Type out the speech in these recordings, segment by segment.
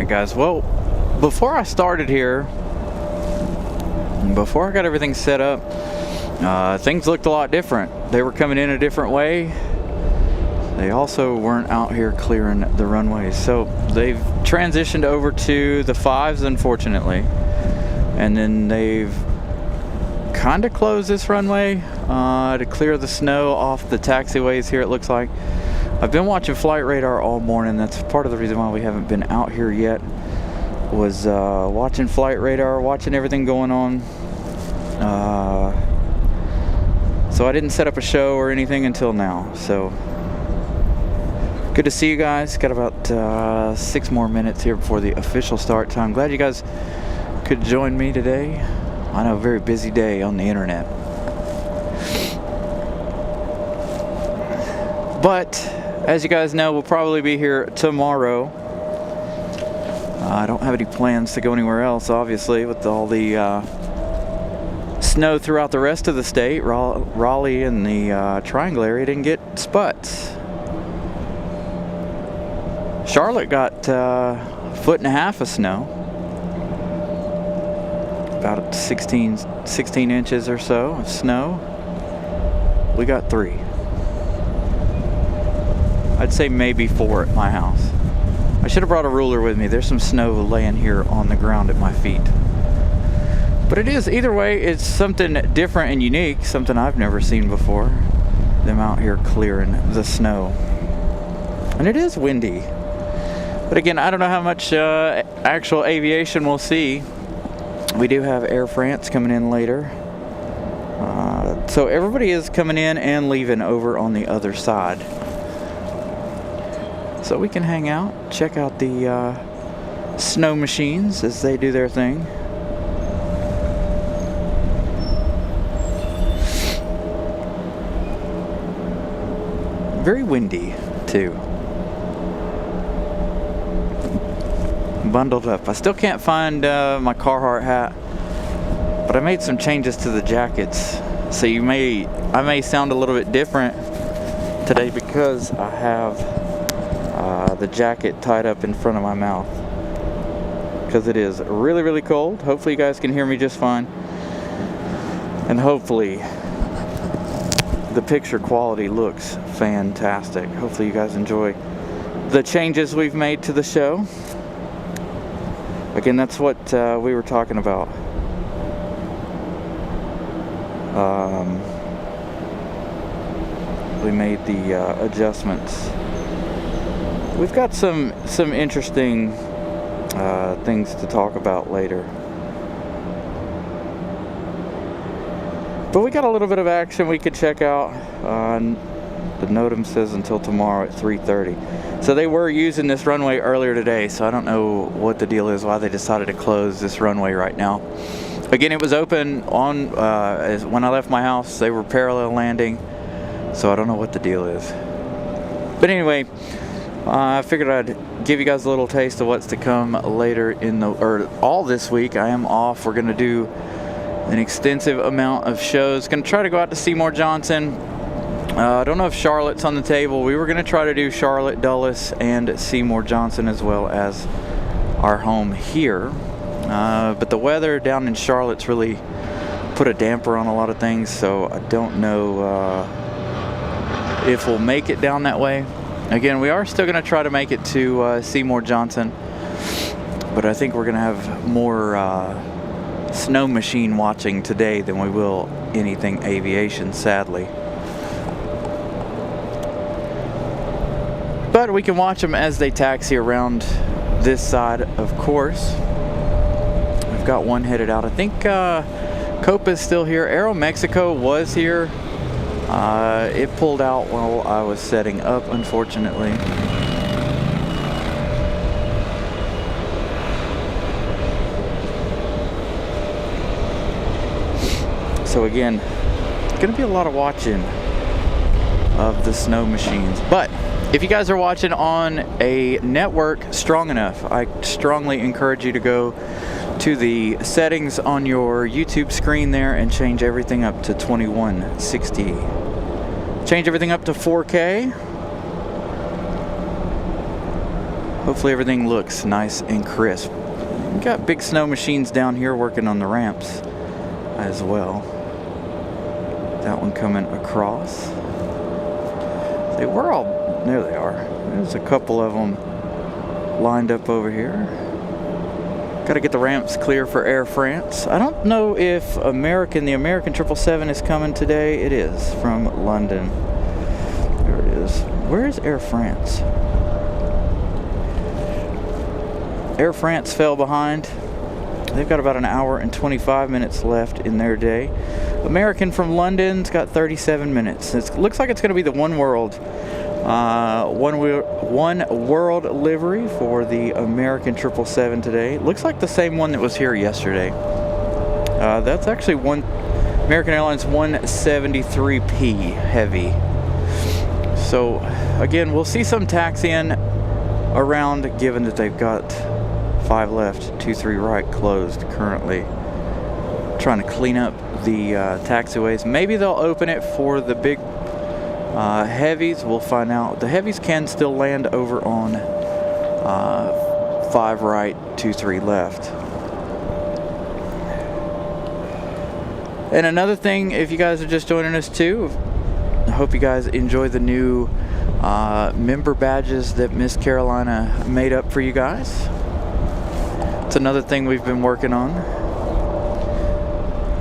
Alright guys, well, before I started here, before I got everything set up, things looked a lot different. They were coming in a different way. They also weren't out here clearing the runways. So they've transitioned over to the 5s, unfortunately. And then they've kind of closed this runway to clear the snow off the taxiways here, it looks like. I've been watching flight radar all morning. That's part of the reason why we haven't been out here yet. Was watching flight radar, watching everything going on. So I didn't set up a show or anything until now. So good to see you guys. Got about 6 more minutes here before the official start time. Glad you guys could join me today. I know, a very busy day on the internet. But as you guys know, we'll probably be here tomorrow. I don't have any plans to go anywhere else, obviously, with all the snow throughout the rest of the state. Raleigh and the Triangle area didn't get sputs. Charlotte got 1.5 feet of snow, about 16 inches or so of snow. We got 3. I'd say maybe 4 at my house. I should have brought a ruler with me. There's some snow laying here on the ground at my feet. But it is, either way, it's something different and unique, something I've never seen before. Them out here clearing the snow. And it is windy. But again, I don't know how much actual aviation we'll see. We do have Air France coming in later. So everybody is coming in and leaving over on the other side. So we can hang out, check out the snow machines as they do their thing. Very windy, too. Bundled up. I still can't find my Carhartt hat, but I made some changes to the jackets. So I may sound a little bit different today because I have the jacket tied up in front of my mouth because it is really, really cold. Hopefully you guys can hear me just fine, and hopefully the picture quality looks fantastic. Hopefully you guys enjoy the changes we've made to the show. Again, that's what we were talking about. We made the adjustments. We've got some interesting things to talk about later. But we got a little bit of action we could check out. The NOTAM says until tomorrow at 3:30. So they were using this runway earlier today, so I don't know what the deal is, why they decided to close this runway right now. Again, it was open on when I left my house. They were parallel landing, so I don't know what the deal is. But anyway, I figured I'd give you guys a little taste of what's to come later all this week. I am off. We're gonna do an extensive amount of shows. Gonna try to go out to Seymour Johnson. I don't know if Charlotte's on the table. We were gonna try to do Charlotte, Dulles, and Seymour Johnson, as well as our home here. But the weather down in Charlotte's really put a damper on a lot of things, so I don't know if we'll make it down that way. Again, we are still going to try to make it to Seymour Johnson, but I think we're going to have more snow machine watching today than we will anything aviation, sadly. But we can watch them as they taxi around this side, of course. We've got one headed out. I think Copa's still here. Aeromexico was here. It pulled out while I was setting up, unfortunately. So again, it's going to be a lot of watching of the snow machines. But if you guys are watching on a network strong enough, I strongly encourage you to go to the settings on your YouTube screen there and change everything up to 2160. Change everything up to 4K. Hopefully everything looks nice and crisp. We got big snow machines down here working on the ramps as well. That one coming across. They were all, there they are. There's a couple of them lined up over here. Got to get the ramps clear for Air France. I don't know if the American 777 is coming today. It is from London. There it is. Where is Air France? Air France fell behind. They've got about an hour and 25 minutes left in their day. American from London's got 37 minutes. It looks like it's going to be the One World livery for the American 777 today. Looks like the same one that was here yesterday. That's actually American Airlines 173P heavy. So again, we'll see some taxiing around, given that they've got 5 left, 23 right closed currently. Trying to clean up the taxiways. Maybe they'll open it for the big heavies. We'll find out. The heavies can still land over on 5 right, 23 left. And another thing, if you guys are just joining us too, I hope you guys enjoy the new member badges that Miss Carolina made up for you guys. It's another thing we've been working on.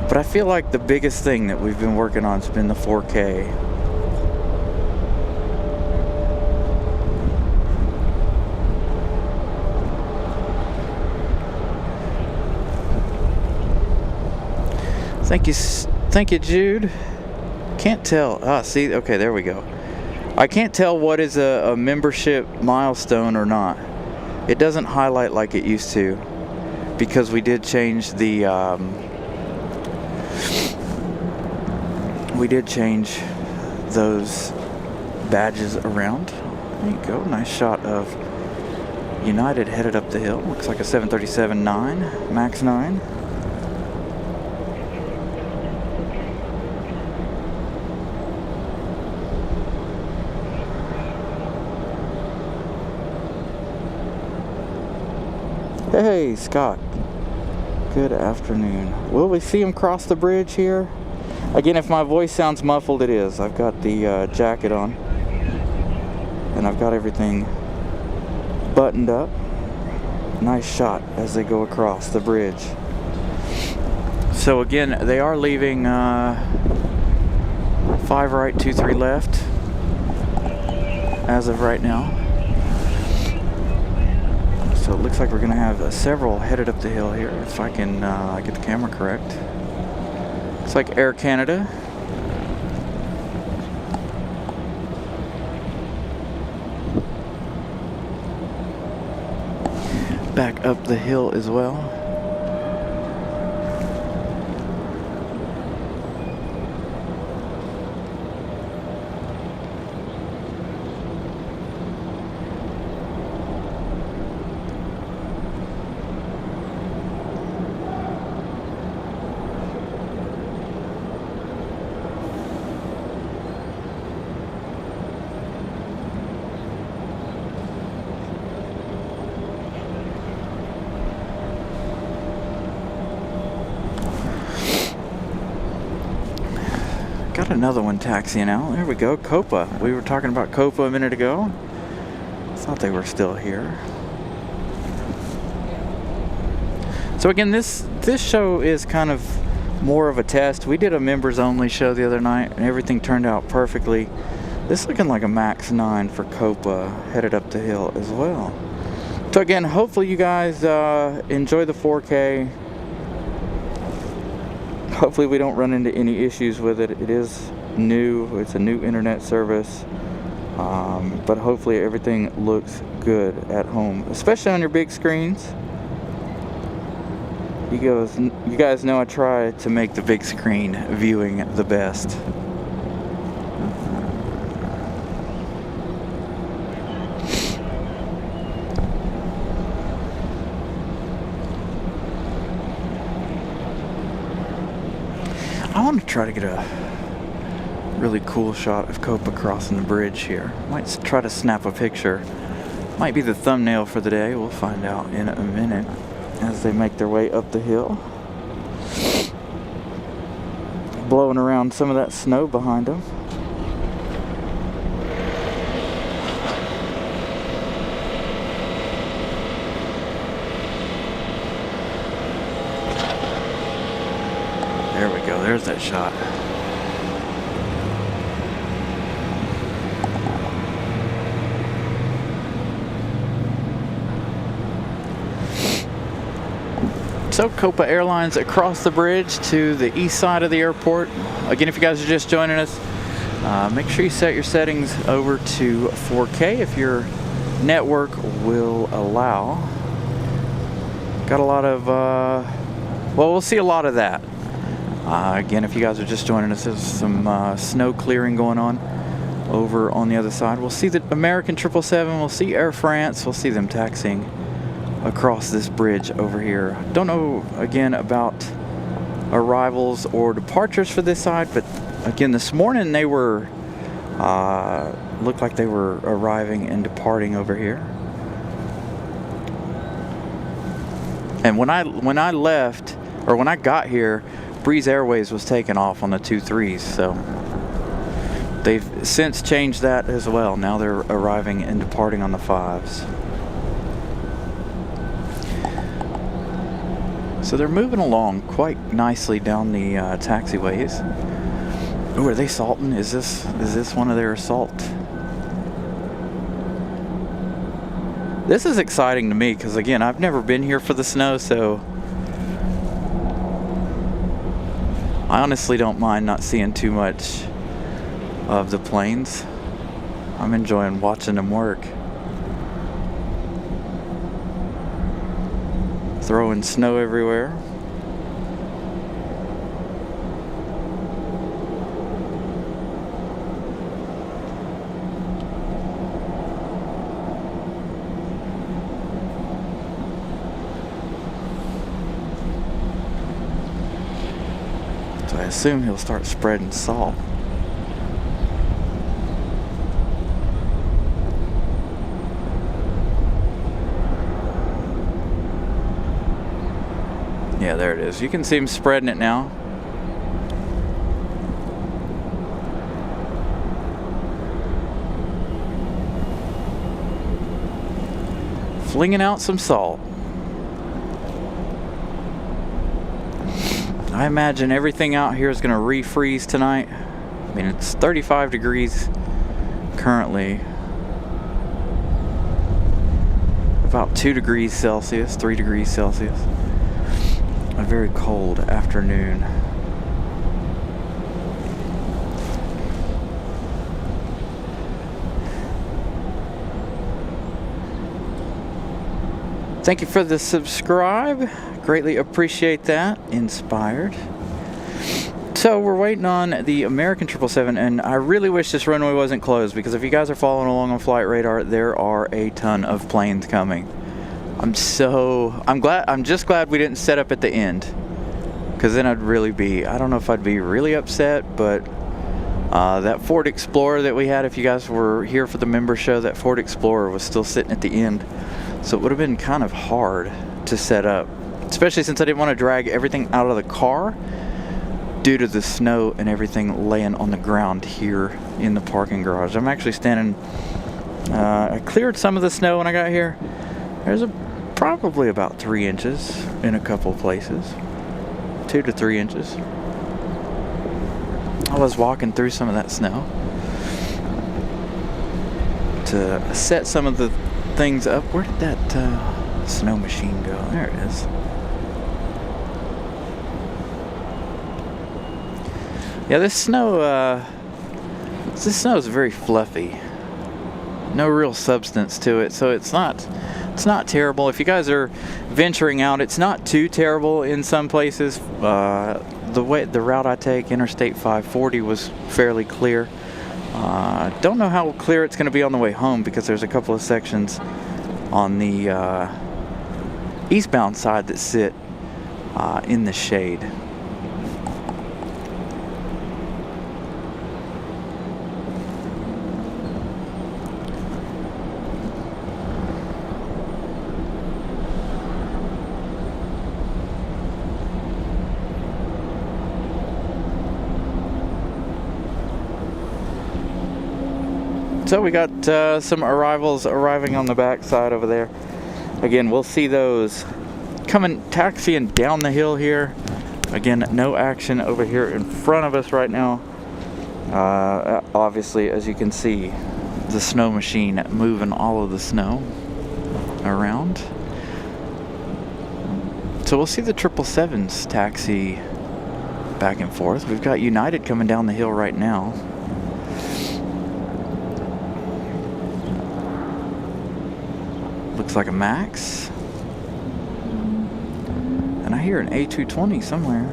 But I feel like the biggest thing that we've been working on has been the 4K. Thank you, Jude. Can't tell. See, okay, there we go. I can't tell what is a membership milestone or not. It doesn't highlight like it used to, because we did change the those badges around. There you go. Nice shot of United headed up the hill. Looks like a 737-9 Max 9. Hey, Scott. Good afternoon. Will we see him cross the bridge here? Again, if my voice sounds muffled, it is. I've got the jacket on, and I've got everything buttoned up. Nice shot as they go across the bridge. So again, they are leaving 5 right, 23 left as of right now. So it looks like we're going to have several headed up the hill here, if I can get the camera correct. Looks like Air Canada. Back up the hill as well. Got another one taxiing out. There we go, Copa. We were talking about Copa a minute ago. Thought they were still here. So again, this show is kind of more of a test. We did a members only show the other night, and everything turned out perfectly. This is looking like a Max 9 for Copa, headed up the hill as well. So again, hopefully you guys enjoy the 4K. Hopefully we don't run into any issues with it. It is new. It's a new internet service. But hopefully everything looks good at home, especially on your big screens. You guys know I try to make the big screen viewing the best. I want to try to get a really cool shot of Copa crossing the bridge here. Might try to snap a picture Might be the thumbnail for the day. We'll find out in a minute as they make their way up the hill. Blowing around some of that snow behind them. There we go, there's that shot. So Copa Airlines across the bridge to the east side of the airport. Again, if you guys are just joining us, make sure you set your settings over to 4K if your network will allow. Got a lot of, well, we'll see a lot of that. Again, if you guys are just joining us, there's some snow clearing going on over on the other side. We'll see the American 777, we'll see Air France, we'll see them taxiing across this bridge over here. Don't know, again, about arrivals or departures for this side, but again, this morning they were, looked like they were arriving and departing over here. And when I left, or when I got here, Breeze Airways was taking off on the 23s, so they've since changed that as well. Now they're arriving and departing on the 5s. So they're moving along quite nicely down the taxiways. Ooh, are they salting? Is this one of their salt? This is exciting to me because, again, I've never been here for the snow, so I honestly don't mind not seeing too much of the planes. I'm enjoying watching them work. Throwing snow everywhere. So I assume he'll start spreading salt. Yeah, there it is. You can see him spreading it now. Flinging out some salt. I imagine everything out here is going to refreeze tonight. I mean, it's 35 degrees currently. About 2 degrees Celsius, 3 degrees Celsius. A very cold afternoon. Thank you for the subscribe. Greatly appreciate that. Inspired. So we're waiting on the American 777, and I really wish this runway wasn't closed, because if you guys are following along on Flight Radar, there are a ton of planes coming. I'm just glad we didn't set up at the end, because then I'd really be, I don't know if I'd be really upset, but that Ford Explorer that we had, if you guys were here for the member show, that Ford Explorer was still sitting at the end, so it would have been kind of hard to set up, especially since I didn't want to drag everything out of the car due to the snow and everything laying on the ground here in the parking garage. I'm actually standing, I cleared some of the snow when I got here. There's probably about 3 inches in a couple places, 2 to 3 inches. I was walking through some of that snow to set some of the things up. Where did that snow machine go? There it is. Yeah, this snow is very fluffy. No real substance to it, so it's not terrible. If you guys are venturing out, it's not too terrible in some places. The route I take, Interstate 540, was fairly clear. Don't know how clear it's going to be on the way home, because there's a couple of sections on the eastbound side that sit in the shade. So we got some arrivals arriving on the back side over there. Again, we'll see those coming, taxiing down the hill here. Again, no action over here in front of us right now. Obviously, as you can see, the snow machine moving all of the snow around. So we'll see the 777s taxi back and forth. We've got United coming down the hill right now. Looks like a Max. And I hear an A220 somewhere.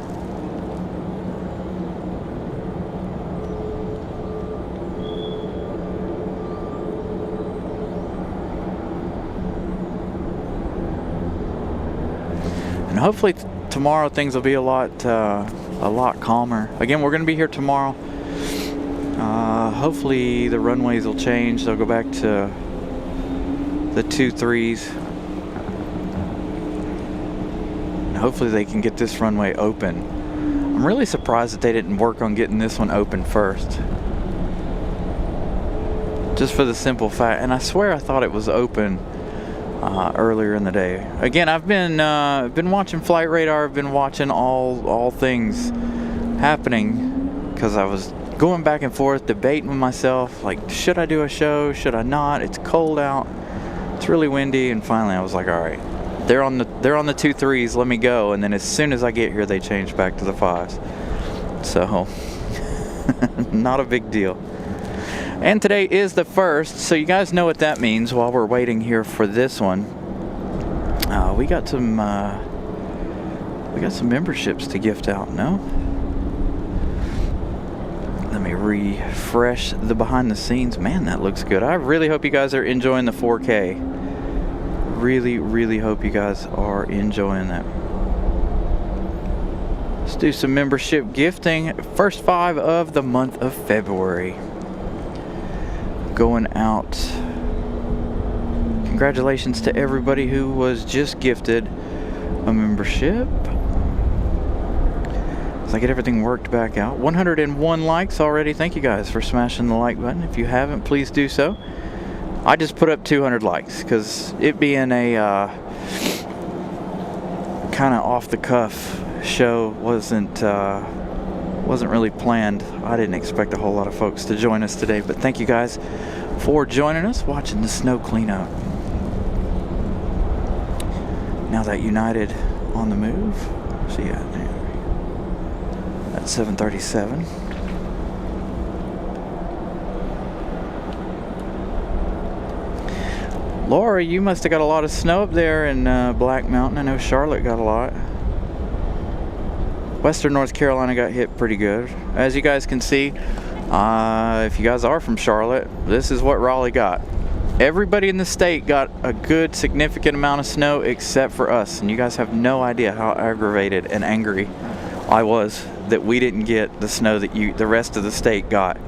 And hopefully tomorrow things will be a lot calmer. Again, we're going to be here tomorrow. Hopefully the runways will change. They'll go back to the 2-3s. And hopefully they can get this runway open. I'm really surprised that they didn't work on getting this one open first. Just for the simple fact, and I swear I thought it was open earlier in the day. Again, I've been watching Flight Radar. I've been watching all things happening because I was going back and forth, debating with myself, like, should I do a show? Should I not? It's cold out. It's really windy, and finally I was like, all right, they're on the 2-3s. Let me go. And then as soon as I get here, they change back to the 5s. So not a big deal. And today is the 1st, so you guys know what that means. While we're waiting here for this one, we got some memberships to gift out. No? Let me refresh the behind the scenes. Man, that looks good. I really hope you guys are enjoying the 4K. Really hope you guys are enjoying that. Let's do some membership gifting. First 5 of the month of February. Going out. Congratulations to everybody who was just gifted a membership. As I get everything worked back out. 101 likes already. Thank you guys for smashing the like button. If you haven't, please do so. I just put up 200 likes because it being a kind of off the cuff show wasn't really planned. I didn't expect a whole lot of folks to join us today, but thank you guys for joining us, watching the snow cleanup. Now that United on the move. See ya. That's 737. Laura, you must have got a lot of snow up there in Black Mountain. I know Charlotte got a lot. Western North Carolina got hit pretty good. As you guys can see, if you guys are from Charlotte, this is what Raleigh got. Everybody in the state got a good significant amount of snow except for us. And you guys have no idea how aggravated and angry I was that we didn't get the snow that the rest of the state got.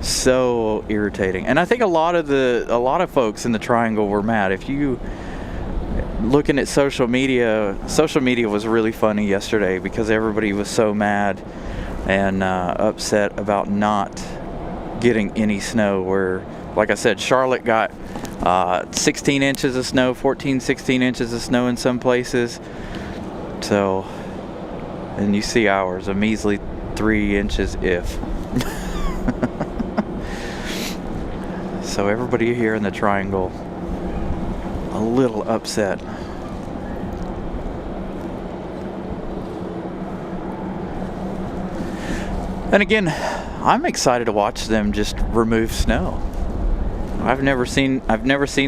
So irritating. And I think a lot of folks in the Triangle were mad. If you looking at social media was really funny yesterday because everybody was so mad and upset about not getting any snow. Where, like I said, Charlotte got 16 inches of snow, 16 inches of snow in some places. So, and you see ours, a measly 3 inches if. So everybody here in the Triangle a little upset. And again, I'm excited to watch them just remove snow. I've never seen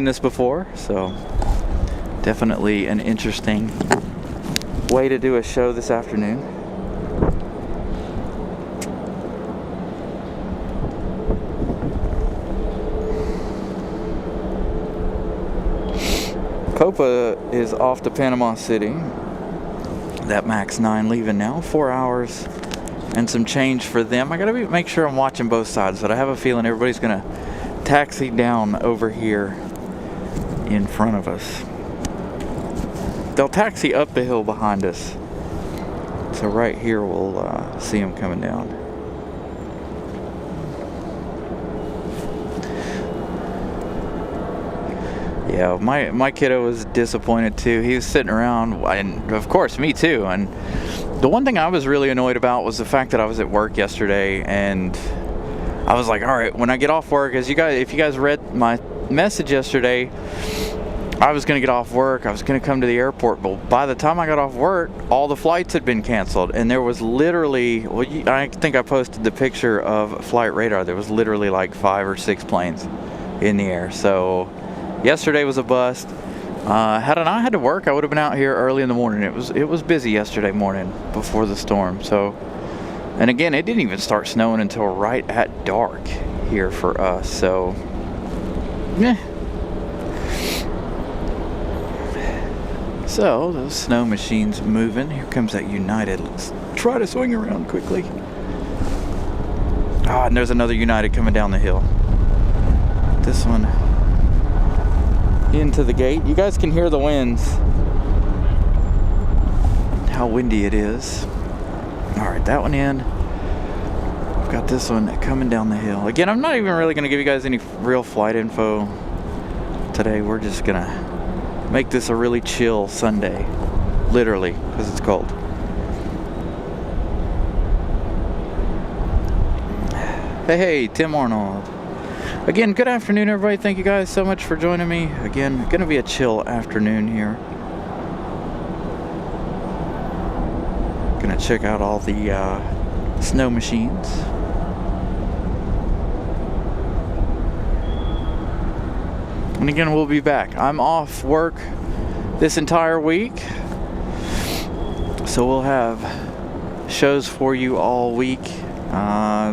this before, so definitely an interesting way to do a show this afternoon. Copa is off to Panama City. That Max 9 leaving now. 4 hours and some change for them. I gotta make sure I'm watching both sides, but I have a feeling everybody's gonna taxi down over here in front of us. They'll taxi up the hill behind us. So right here we'll see them coming down. Yeah, my kiddo was disappointed too. He was sitting around, and of course me too. And the one thing I was really annoyed about was the fact that I was at work yesterday, and I was like, all right, when I get off work, if you guys read my message yesterday, I was going to get off work. I was going to come to the airport, but by the time I got off work, all the flights had been canceled, and there was literally, I think I posted the picture of flight radar. There was literally like 5 or 6 planes in the air. So yesterday was a bust. Had I had to work, I would have been out here early in the morning. It was busy yesterday morning before the storm. So, and again, it didn't even start snowing until right at dark here for us. So, yeah. So, those snow machines moving. Here comes that United. Let's try to swing around quickly. Ah, and there's another United coming down the hill. This one into the gate. You guys can hear the winds. How windy it is. Alright, that one in. I've got this one coming down the hill. Again, I'm not even really going to give you guys any real flight info today. We're just going to make this a really chill Sunday, literally, because it's cold. Hey, Tim Arnold. Again, good afternoon, everybody. Thank you guys so much for joining me. Again, going to be a chill afternoon here. Going to check out all the snow machines. And again, we'll be back. I'm off work this entire week, so we'll have shows for you all week.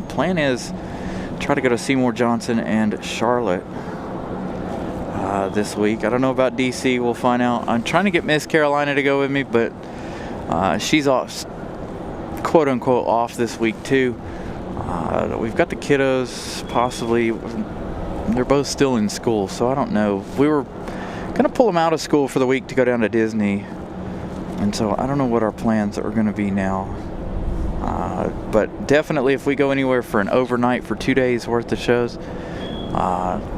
Plan is try to go to Seymour Johnson and Charlotte this week. I don't know about DC. We'll find out. I'm trying to get Miss Carolina to go with me, but she's off, quote unquote, off this week too. We've got the kiddos possibly. They're both still in school, so I don't know. We were going to pull them out of school for the week to go down to Disney, and so I don't know what our plans are going to be now. But definitely if we go anywhere for an overnight for 2 days worth of shows,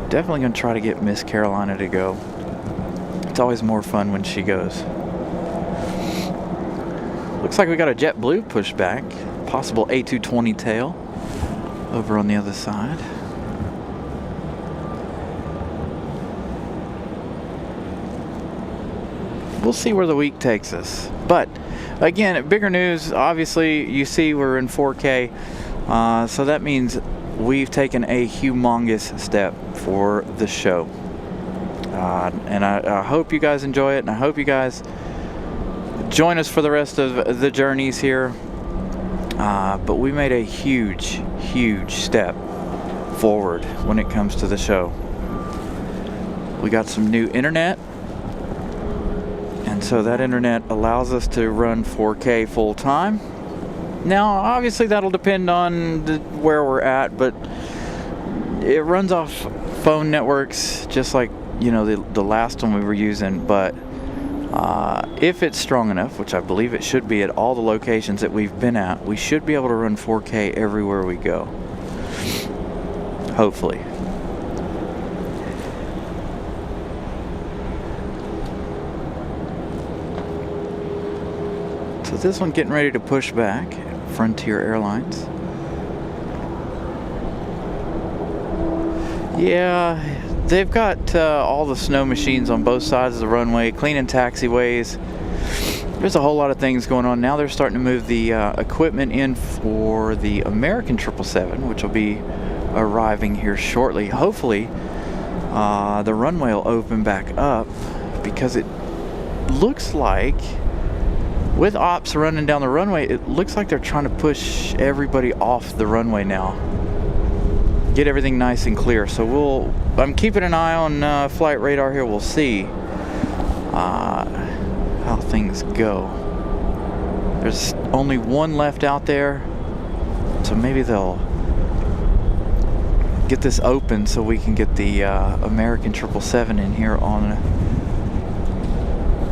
definitely going to try to get Miss Carolina to go. It's always more fun when she goes. Looks like we got a JetBlue pushback, possible A220 tail over on the other side. We'll see where the week takes us. But again, bigger news, obviously you see we're in 4K, so that means we've taken a humongous step for the show, and I hope you guys enjoy it, and I hope you guys join us for the rest of the journeys here. But we made a huge step forward when it comes to the show. We got some new internet, and so that internet allows us to run 4K full time. Now, obviously that'll depend on where we're at, but it runs off phone networks just like, you know, the last one we were using. But if it's strong enough, which I believe it should be at all the locations that we've been at, we should be able to run 4K everywhere we go. Hopefully. So this one getting ready to push back, Frontier Airlines. Yeah, they've got all the snow machines on both sides of the runway, cleaning taxiways. There's a whole lot of things going on. Now they're starting to move the equipment in for the American 777, which will be arriving here shortly. Hopefully, the runway will open back up, because it looks like, with ops running down the runway, it looks like they're trying to push everybody off the runway now. Get everything nice and clear. So I'm keeping an eye on flight radar here. We'll see how things go. There's only one left out there, so maybe they'll get this open so we can get the American 777 in here on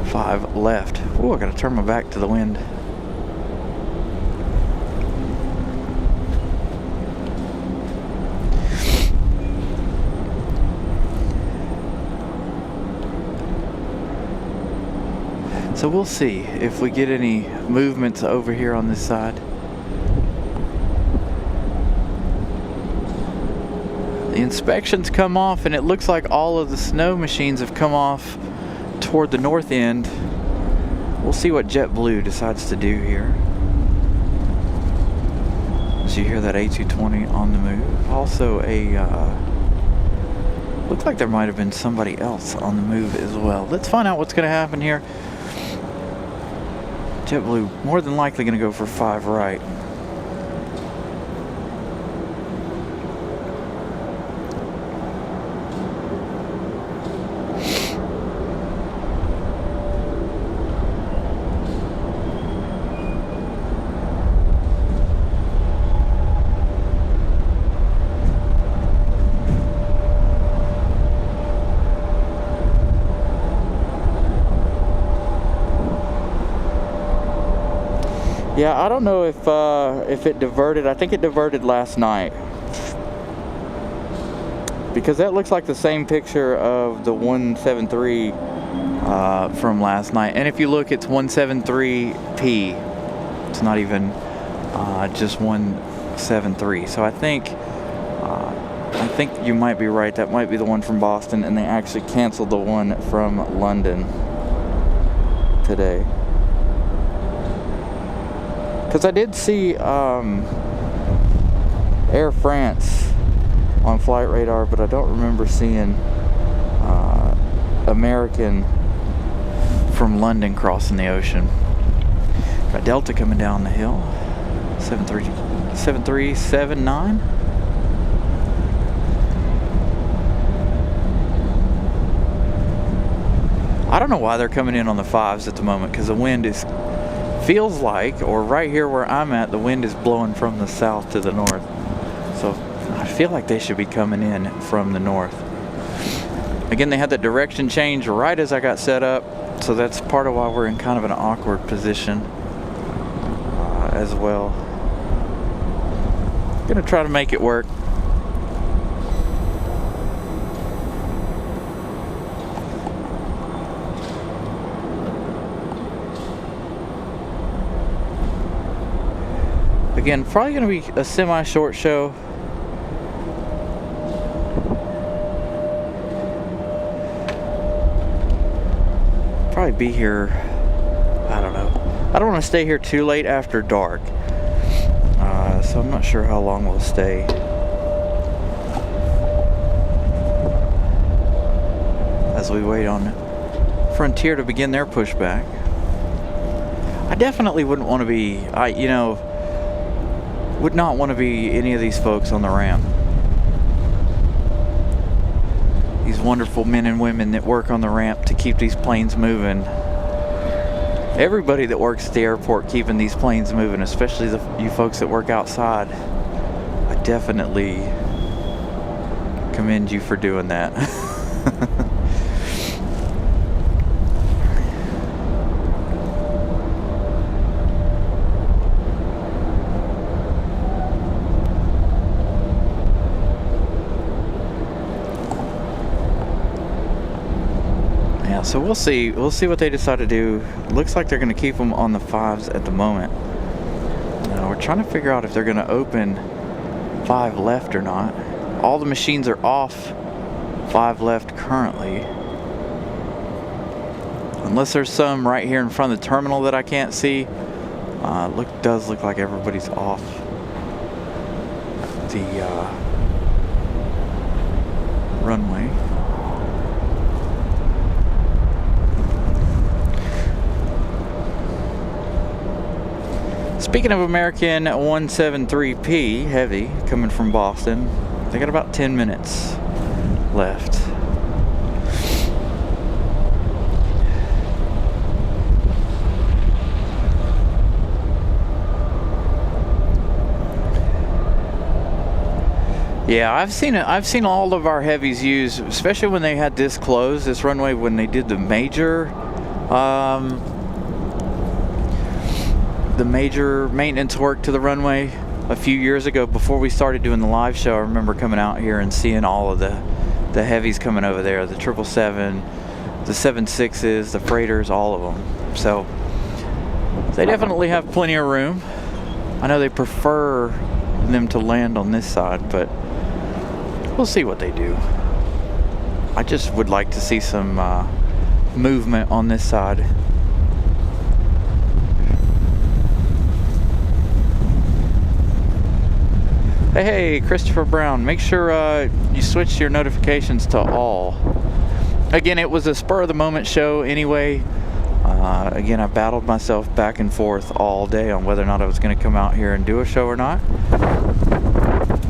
5 left. Oh, I gotta turn my back to the wind. So we'll see if we get any movements over here on this side. The inspections come off, and it looks like all of the snow machines have come off toward the north end. We'll see what JetBlue decides to do here. As you hear that A220 on the move. Also looks like there might have been somebody else on the move as well. Let's find out what's going to happen here. JetBlue more than likely going to go for 5 right. Yeah, I don't know if it diverted. I think it diverted last night, because that looks like the same picture of the 173 from last night. And if you look, it's 173P. It's not even just 173. So I think you might be right. That might be the one from Boston, and they actually canceled the one from London today. Because I did see Air France on flight radar, but I don't remember seeing American from London crossing the ocean. Got Delta coming down the hill. 7379. I don't know why they're coming in on the 5s at the moment, because the wind feels like, or right here where I'm at, the wind is blowing from the south to the north. So I feel like they should be coming in from the north. Again, they had the direction change right as I got set up, so that's part of why we're in kind of an awkward position as well. Gonna try to make it work. Again, probably going to be a semi-short show. Probably be here, I don't know. I don't want to stay here too late after dark. So I'm not sure how long we'll stay. As we wait on Frontier to begin their pushback. I definitely wouldn't want to be, would not want to be any of these folks on the ramp. These wonderful men and women that work on the ramp to keep these planes moving. Everybody that works at the airport keeping these planes moving, especially you folks that work outside. I definitely commend you for doing that. So we'll see what they decide to do. Looks like they're going to keep them on the 5s at the moment. We're trying to figure out if they're going to open 5 left or not. All the machines are off 5 left currently, unless there's some right here in front of the terminal that I can't see. Does look like everybody's off the runway. Speaking of American 173P heavy coming from Boston, they got about 10 minutes left. Yeah, I've seen it. I've seen all of our heavies use, especially when they had this closed, this runway, when they did the major maintenance work to the runway a few years ago before we started doing the live show. I remember coming out here and seeing all of the heavies coming over there, the 777, the 7.6s, the freighters, all of them. So they definitely have plenty of room. I know they prefer them to land on this side, but we'll see what they do. I just would like to see some movement on this side. Hey, Christopher Brown, make sure you switch your notifications to all. Again, it was a spur of the moment show anyway. Again, I battled myself back and forth all day on whether or not I was going to come out here and do a show or not.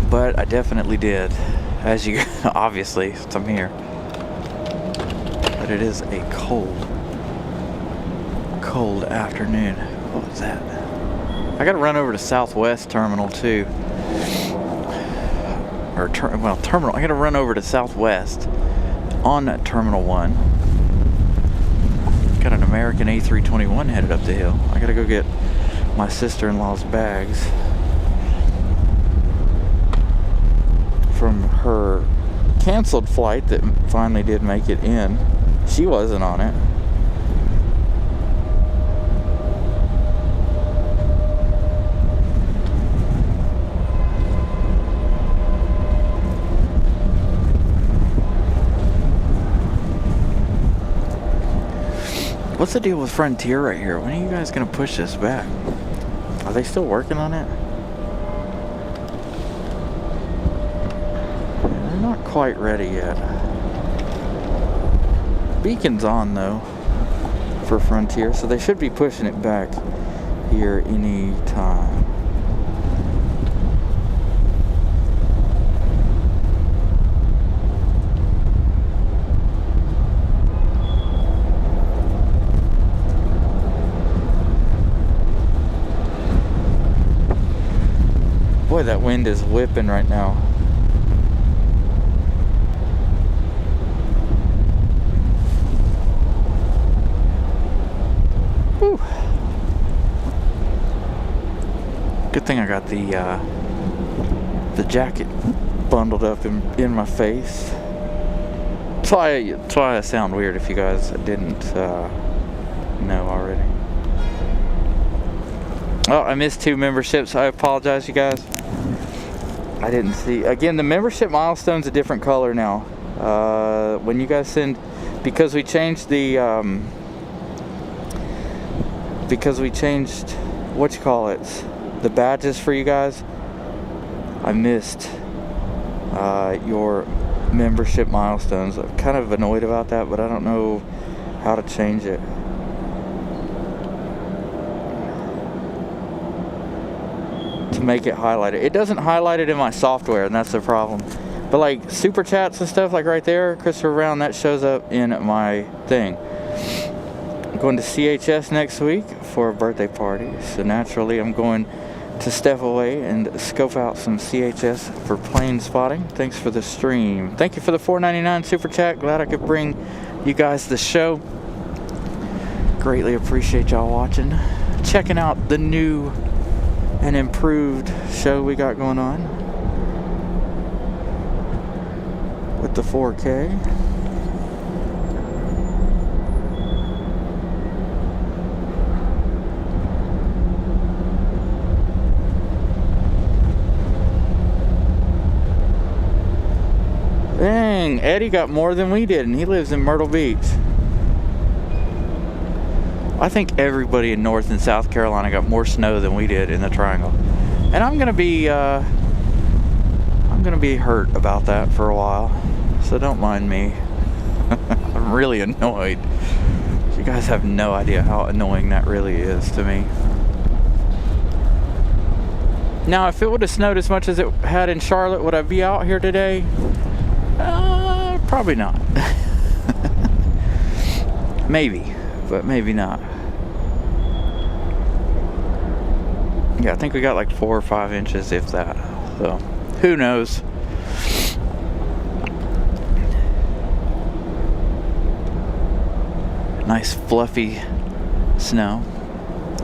But I definitely did, as you obviously, since I'm here. But it is a cold afternoon. What was that? I got to run over to Southwest Terminal too. Terminal. I got to run over to Southwest on Terminal 1. Got an American A321 headed up the hill. I got to go get my sister-in-law's bags from her canceled flight that finally did make it in. She wasn't on it. What's the deal with Frontier right here? When are you guys going to push this back? Are they still working on it? They're not quite ready yet. Beacon's on though for Frontier, so they should be pushing it back here any time. Boy, that wind is whipping right now. Whew. Good thing I got the jacket bundled up in my face. That's why I sound weird if you guys didn't know already. Oh, I missed 2 memberships. I apologize, you guys. I didn't see. Again, the membership milestone's a different color now. When you guys send, because we changed the, the badges for you guys, I missed your membership milestones. I'm kind of annoyed about that, but I don't know how to change it. Make it highlighted. It doesn't highlight it in my software, and that's the problem. But like super chats and stuff, like right there, Christopher Brown, that shows up in my thing. I'm going to CHS next week for a birthday party, so naturally I'm going to step away and scope out some CHS for plane spotting. Thanks for the stream. Thank you for the $4.99 super chat. Glad I could bring you guys the show. Greatly appreciate y'all watching, checking out the new and improved show we got going on with the 4K. Dang, Eddie got more than we did, and he lives in Myrtle Beach. I think everybody in North and South Carolina got more snow than we did in the Triangle, and I'm gonna be hurt about that for a while, so don't mind me. I'm really annoyed. You guys have no idea how annoying that really is to me. Now, if it would have snowed as much as it had in Charlotte, would I be out here today? Probably not. Maybe, but maybe not. Yeah, I think we got like 4 or 5 inches, if that. So, who knows? Nice fluffy snow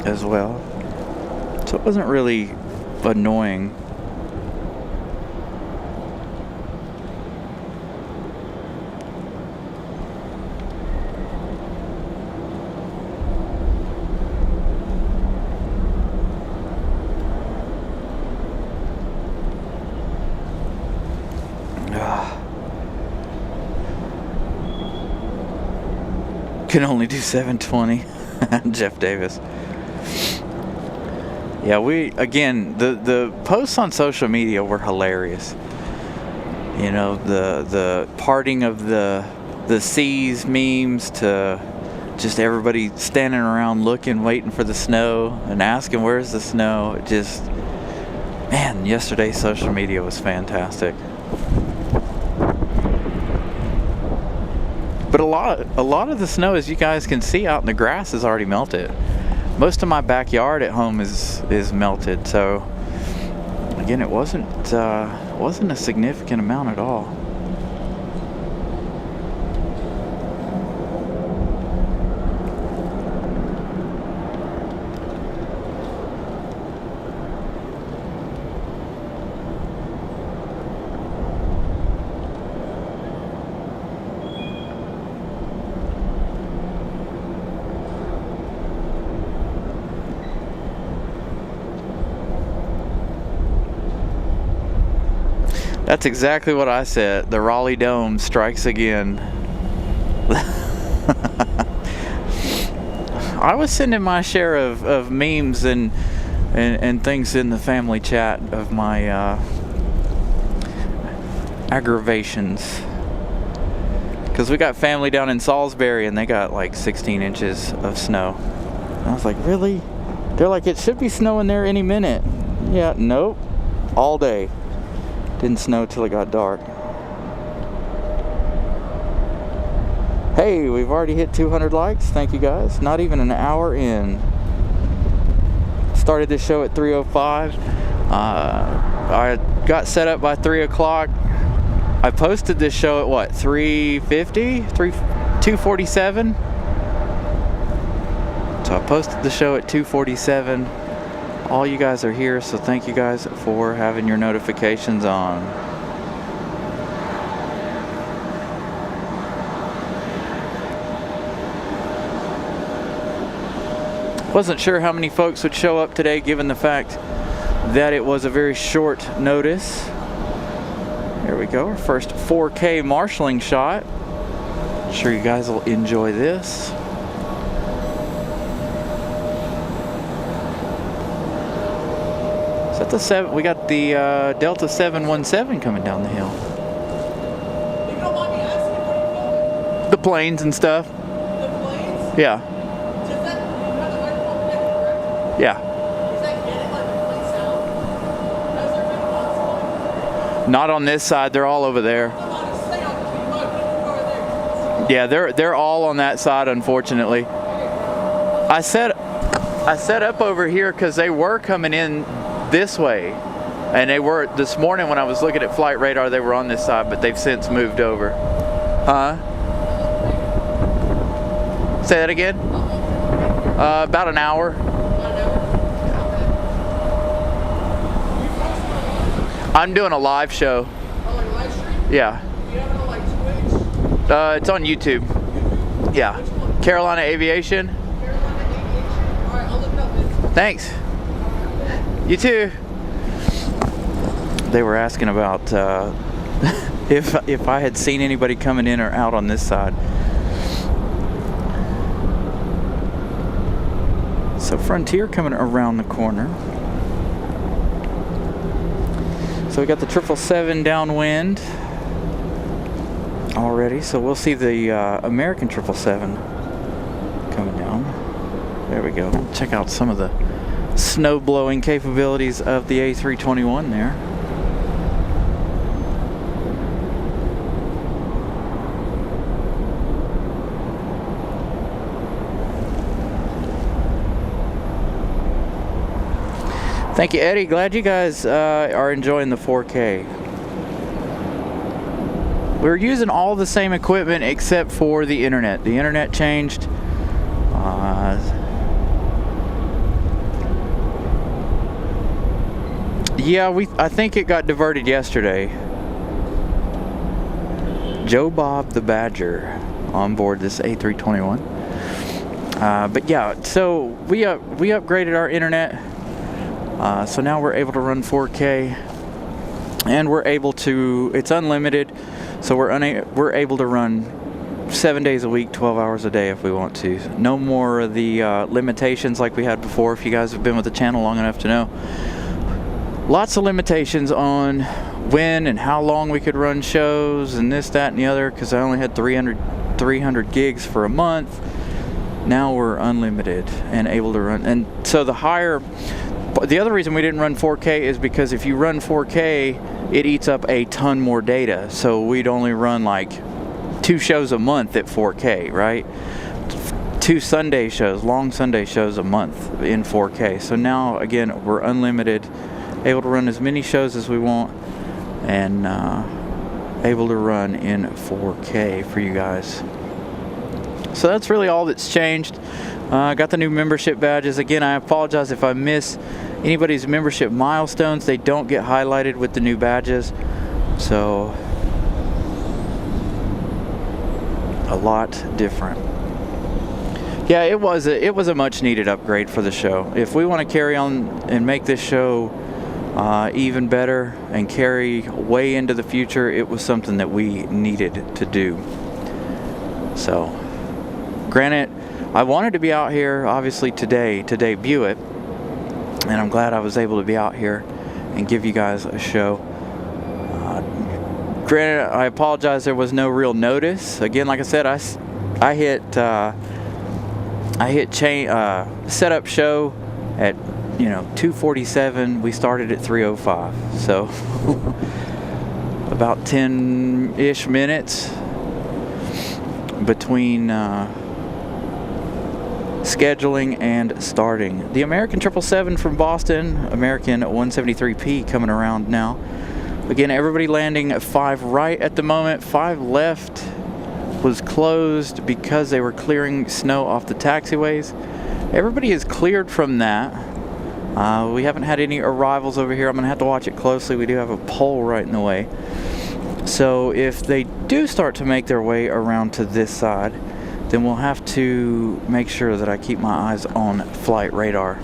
as well. So it wasn't really annoying. Can only do 720. Jeff Davis. Yeah, the posts on social media were hilarious. You know, the parting of the seas memes to just everybody standing around looking, waiting for the snow and asking where's the snow. It just, man, yesterday's social media was fantastic. But a lot of the snow, as you guys can see out in the grass, is already melted. Most of my backyard at home is melted. So again, it wasn't a significant amount at all. That's exactly what I said. The Raleigh Dome strikes again. I was sending my share of memes and things in the family chat of my aggravations. Because we got family down in Salisbury and they got like 16 inches of snow. And I was like, really? They're like, it should be snowing there any minute. Yeah, nope. All day. Didn't snow till it got dark. Hey, we've already hit 200 likes. Thank you guys. Not even an hour in. Started this show at 3:05. I got set up by 3 o'clock. I posted this show at what? 3:50? 2:47? So I posted the show at 2:47. All you guys are here, so thank you guys for having your notifications on. Wasn't sure how many folks would show up today given the fact that it was a very short notice. Here we go, our first 4K marshalling shot. I'm sure you guys will enjoy this. Is that the 7? We got the Delta 717 coming down the hill. You don't mind me asking, what are you filming? The planes and stuff. The planes? Yeah. Does that, you have the microphone connected, correct? Yeah. Is that getting like the plane sound? How's there been on? Not on this side. They're all over there. Yeah, they're all on that side, unfortunately. I set up over here because they were coming in this way, and they were this morning when I was looking at flight radar. They were on this side, but they've since moved over. Huh? Say that again? About an hour. I'm doing a live show. Oh, like a live stream? Yeah. You have it on like Twitch? It's on YouTube. YouTube? Yeah. Which one? Carolina Aviation. Carolina Aviation? Alright, I'll look it up then. Thanks. You too. They were asking about if I had seen anybody coming in or out on this side. So Frontier coming around the corner. So we got the 777 downwind already. So we'll see the American 777 coming down. There we go. Check out some of the snow blowing capabilities of the A321 there. Thank you, Eddie. Glad you guys are enjoying the 4K. We're using all the same equipment except for the internet. The internet changed. Yeah, I think it got diverted yesterday. Joe Bob the Badger on board this A321. But yeah, so we upgraded our internet. So now we're able to run 4K, and we're able to. It's unlimited, so we're able to run 7 days a week, 12 hours a day if we want to. No more of the limitations like we had before. If you guys have been with the channel long enough to know, lots of limitations on when and how long we could run shows and this, that, and the other, because I only had 300 gigs for a month. Now we're unlimited and able to run. And so the other reason we didn't run 4K is because if you run 4K, it eats up a ton more data. So we'd only run like 2 shows a month at 4K, right? 2 Sunday shows, long Sunday shows a month in 4K. So now, again, we're unlimited, able to run as many shows as we want, and able to run in 4K for you guys. So that's really all that's changed. Got the new membership badges. Again, I apologize if I miss anybody's membership milestones. They don't get highlighted with the new badges. So a lot different. Yeah, it was a much needed upgrade for the show. If we want to carry on and make this show even better and carry way into the future, it was something that we needed to do. So granted, I wanted to be out here obviously today to debut it, and I'm glad I was able to be out here and give you guys a show. Granted, I apologize there was no real notice. Again, like I said, I hit setup show at 2:47. We started at 3:05, so about 10-ish minutes between scheduling and starting. The American 777 from Boston, American 173P coming around now. Again, everybody landing at 5 right at the moment. 5 left was closed because they were clearing snow off the taxiways. Everybody is cleared from that. We haven't had any arrivals over here. I'm going to have to watch it closely. We do have a pole right in the way. So if they do start to make their way around to this side, then we'll have to make sure that I keep my eyes on flight radar.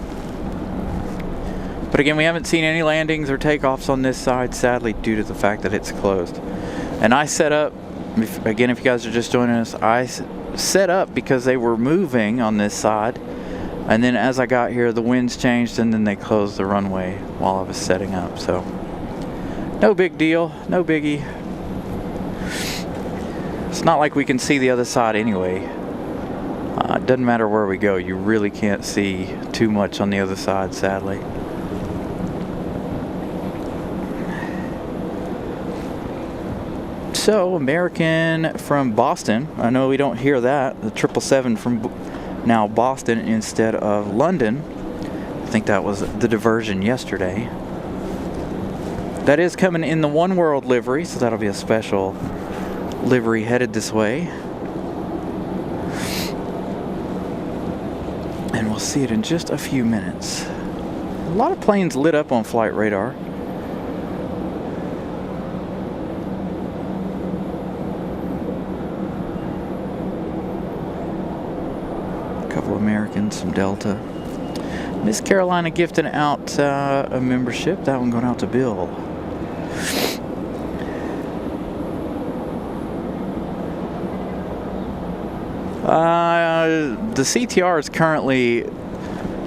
But again, we haven't seen any landings or takeoffs on this side, sadly, due to the fact that it's closed. And I set up, again, if you guys are just joining us, I set up because they were moving on this side. And then as I got here, the winds changed, and then they closed the runway while I was setting up. So no big deal, no biggie. It's not like we can see the other side anyway. It doesn't matter where we go, you really can't see too much on the other side, sadly. So, American from Boston. I know we don't hear that. The 777 from now Boston instead of London. I think that was the diversion yesterday. That is coming in the One World livery, so that'll be a special livery headed this way. And we'll see it in just a few minutes. A lot of planes lit up on flight radar. Americans, some Delta. Miss Carolina gifting out a membership. That one going out to Bill. The CTR is currently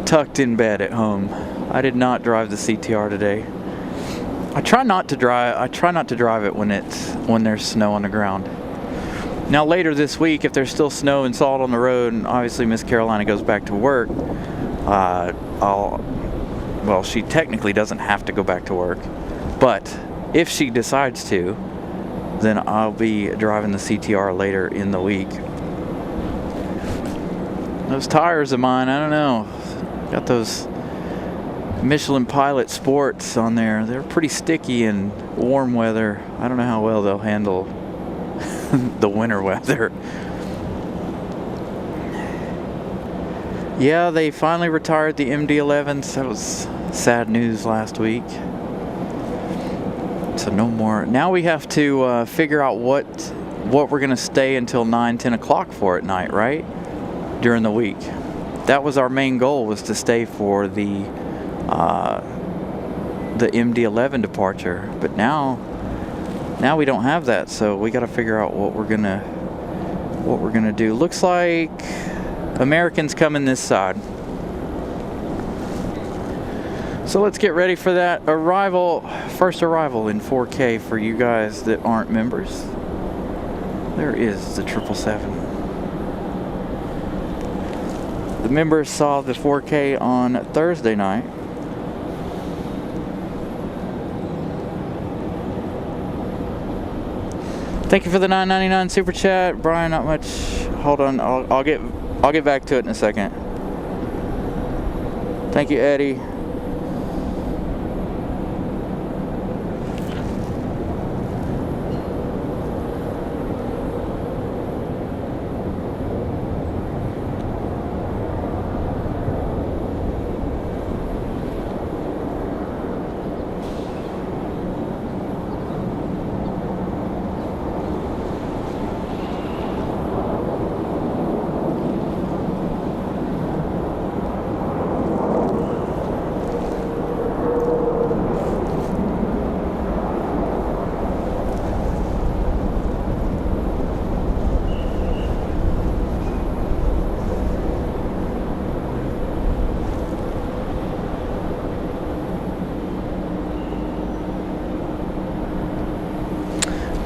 tucked in bed at home. I did not drive the CTR today. I try not to drive it when there's snow on the ground. Now later this week, if there's still snow and salt on the road, and obviously Miss Carolina goes back to work, well, she technically doesn't have to go back to work, but if she decides to, then I'll be driving the CTR later in the week. Those tires of mine, I don't know, got those Michelin Pilot Sports on there. They're pretty sticky in warm weather. I don't know how well they'll handle the winter weather. Yeah, they finally retired the MD-11s. That was sad news last week. So no more. Now we have to figure out what we're going to stay until 9-10 o'clock for at night, right? During the week. That was our main goal, was to stay for the MD-11 departure. But now we don't have that, so we got to figure out what we're what we're gonna do. Looks like Americans coming this side. So let's get ready for that arrival, first arrival in 4K for you guys that aren't members. There is the 777. The members saw the 4K on Thursday night. Thank you for the $9.99 super chat, Brian. Not much. Hold on, I'll get back to it in a second. Thank you, Eddie.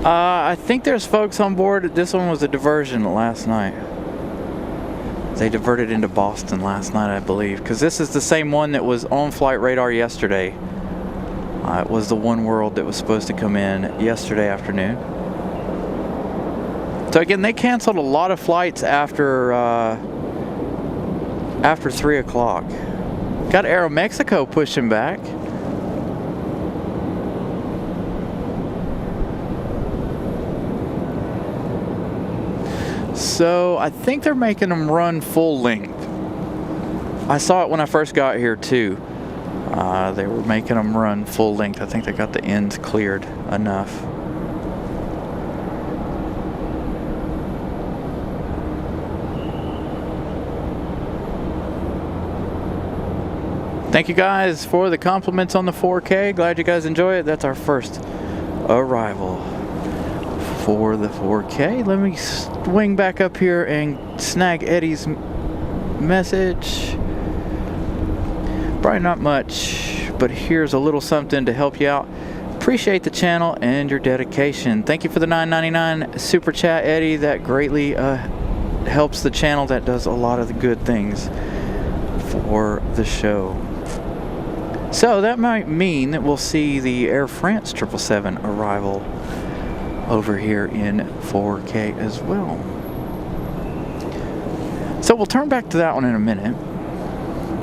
I think there's folks on board. This one was a diversion last night. They diverted into Boston last night, I believe, because this is the same one that was on flight radar yesterday. It was the One World that was supposed to come in yesterday afternoon. So again, they canceled a lot of flights after 3 o'clock. Got Aeromexico pushing back. So I think they're making them run full length. I saw it when I first got here too. They were making them run full length. I think they got the ends cleared enough. Thank you guys for the compliments on the 4K. Glad you guys enjoy it. That's our first arrival for the 4K. Let me swing back up here and snag Eddie's message. Probably not much, but here's a little something to help you out. Appreciate the channel and your dedication. Thank you for the $9.99 super chat, Eddie. That greatly helps the channel. That does a lot of the good things for the show. So that might mean that we'll see the Air France 777 arrival over here in 4K as well. So we'll turn back to that one in a minute,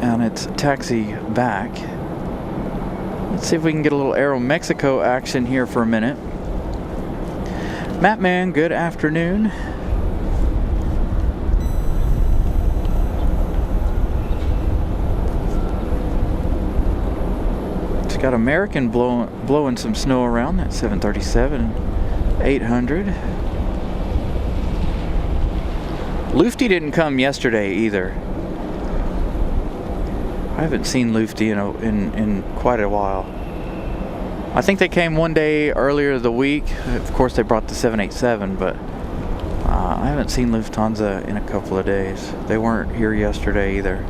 and it's taxi back. Let's see if we can get a little Aeromexico action here for a minute. Mattman, good afternoon. It's got American blowing some snow around that 737-800. Lufty didn't come yesterday either. I haven't seen Lufty in quite a while. I think they came one day earlier the week. Of course, they brought the 787, but I haven't seen Lufthansa in a couple of days. They weren't here yesterday either.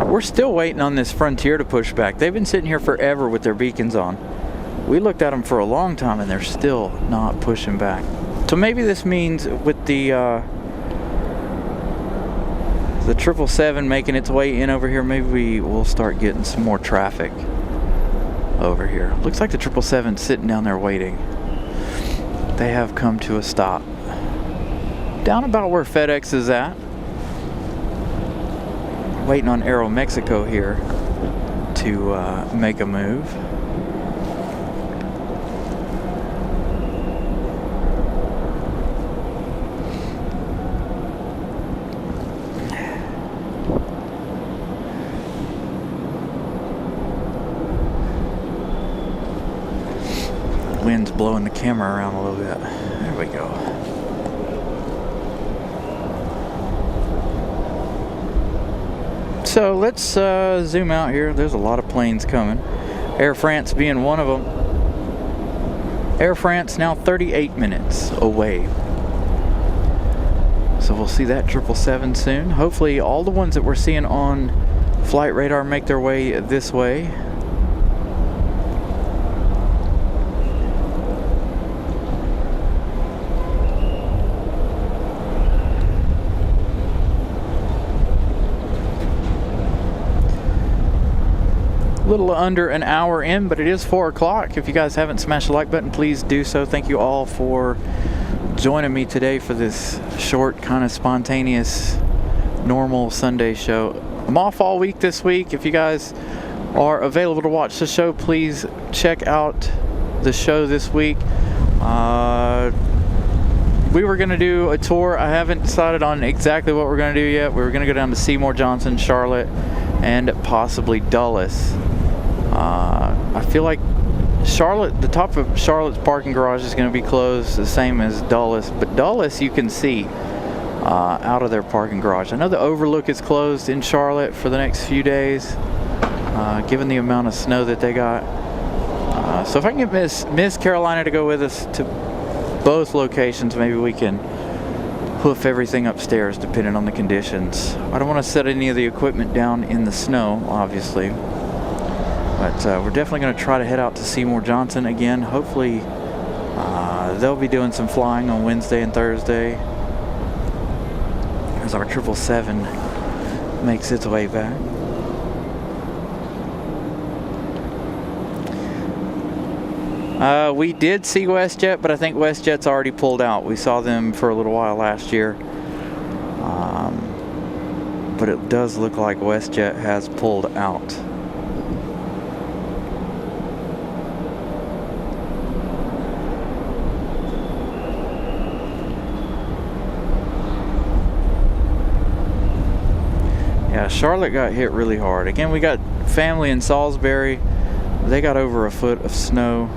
We're still waiting on this Frontier to push back. They've been sitting here forever with their beacons on. We looked at them for a long time and they're still not pushing back. So maybe this means with the 777 making its way in over here, maybe we'll start getting some more traffic over here. Looks like the 777's sitting down there waiting. They have come to a stop. Down about where FedEx is at. Waiting on Aeromexico here to make a move. Wind's blowing the camera around a little bit. There we go. So let's zoom out here. There's a lot of planes coming. Air France being one of them. Air France now 38 minutes away. So we'll see that 777 soon. Hopefully all the ones that we're seeing on flight radar make their way this way. A little under an hour in, but it is 4 o'clock. If you guys haven't smashed the like button, please do so. Thank you all for joining me today for this short, kind of spontaneous, normal Sunday show. I'm off all week this week. If you guys are available to watch the show, please check out the show this week. We were going to do a tour. I haven't decided on exactly what we're going to do yet. We were going to go down to Seymour, Johnson, Charlotte, and possibly Dulles. I feel like Charlotte, the top of Charlotte's parking garage is going to be closed, the same as Dulles. But Dulles you can see out of their parking garage. I know the overlook is closed in Charlotte for the next few days, given the amount of snow that they got. So if I can get Miss Carolina to go with us to both locations, maybe we can hoof everything upstairs depending on the conditions. I don't want to set any of the equipment down in the snow, obviously. But we're definitely going to try to head out to Seymour Johnson again. Hopefully they'll be doing some flying on Wednesday and Thursday as our 777 makes its way back. We did see WestJet, but I think WestJet's already pulled out. We saw them for a little while last year. But it does look like WestJet has pulled out. Yeah, Charlotte got hit really hard. Again, we got family in Salisbury. They got over a foot of snow.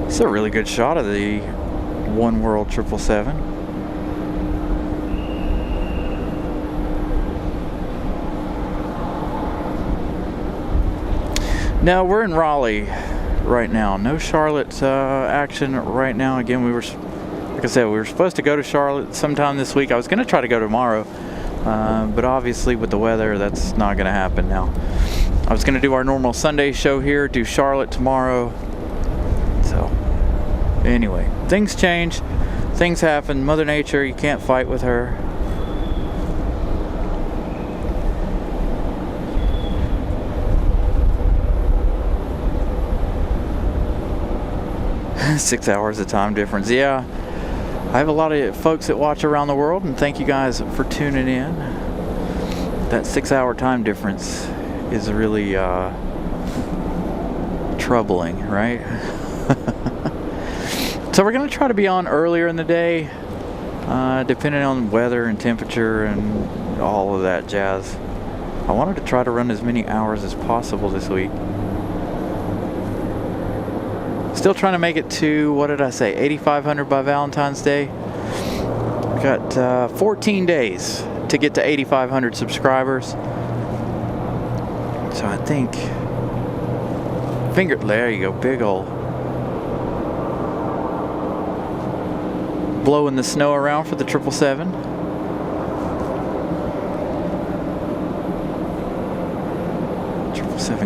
It's a really good shot of the One World 777. Now we're in Raleigh right now. No Charlotte action right now. Again, we were, like I said, we were supposed to go to Charlotte sometime this week. I was going to try to go tomorrow, but obviously with the weather, that's not going to happen now. I was going to do our normal Sunday show here, do Charlotte tomorrow. So anyway, things change, things happen. Mother Nature, you can't fight with her. Six hours of time difference. Yeah, I have a lot of folks that watch around the world, and thank you guys for tuning in. That 6 hour time difference is really troubling, right? So we're going to try to be on earlier in the day, depending on weather and temperature and all of that jazz. I wanted to try to run as many hours as possible this week. Still trying to make it to, what did I say, 8,500 by Valentine's Day. We've got 14 days to get to 8,500 subscribers. So I think, there you go, big ol' blowing the snow around for the 777.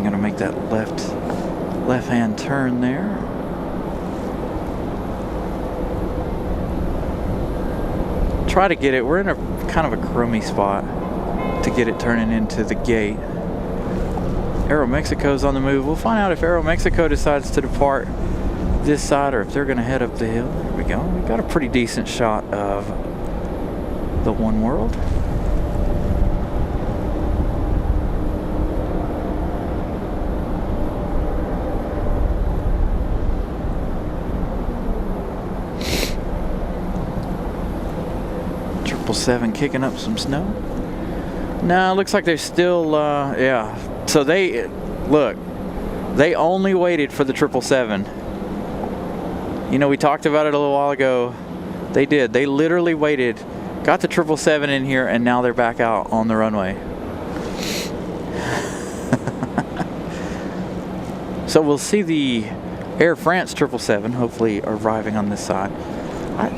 Gonna make that left-hand turn there. Try to get it. We're in a kind of a crummy spot to get it turning into the gate. Aeromexico's on the move. We'll find out if Aeromexico decides to depart this side or if they're going to head up the hill. There we go. We got a pretty decent shot of the One World. Seven kicking up some snow. No, looks like they're still yeah. So they only waited for the 777. You know, we talked about it a little while ago. They did. They literally waited, got the 777 in here, and now they're back out on the runway. So we'll see the Air France 777 hopefully arriving on this side. I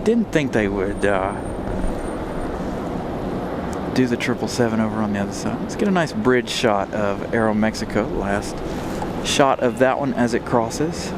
didn't think they would do the 777 over on the other side. Let's get a nice bridge shot of Aeromexico. Last shot of that one as it crosses.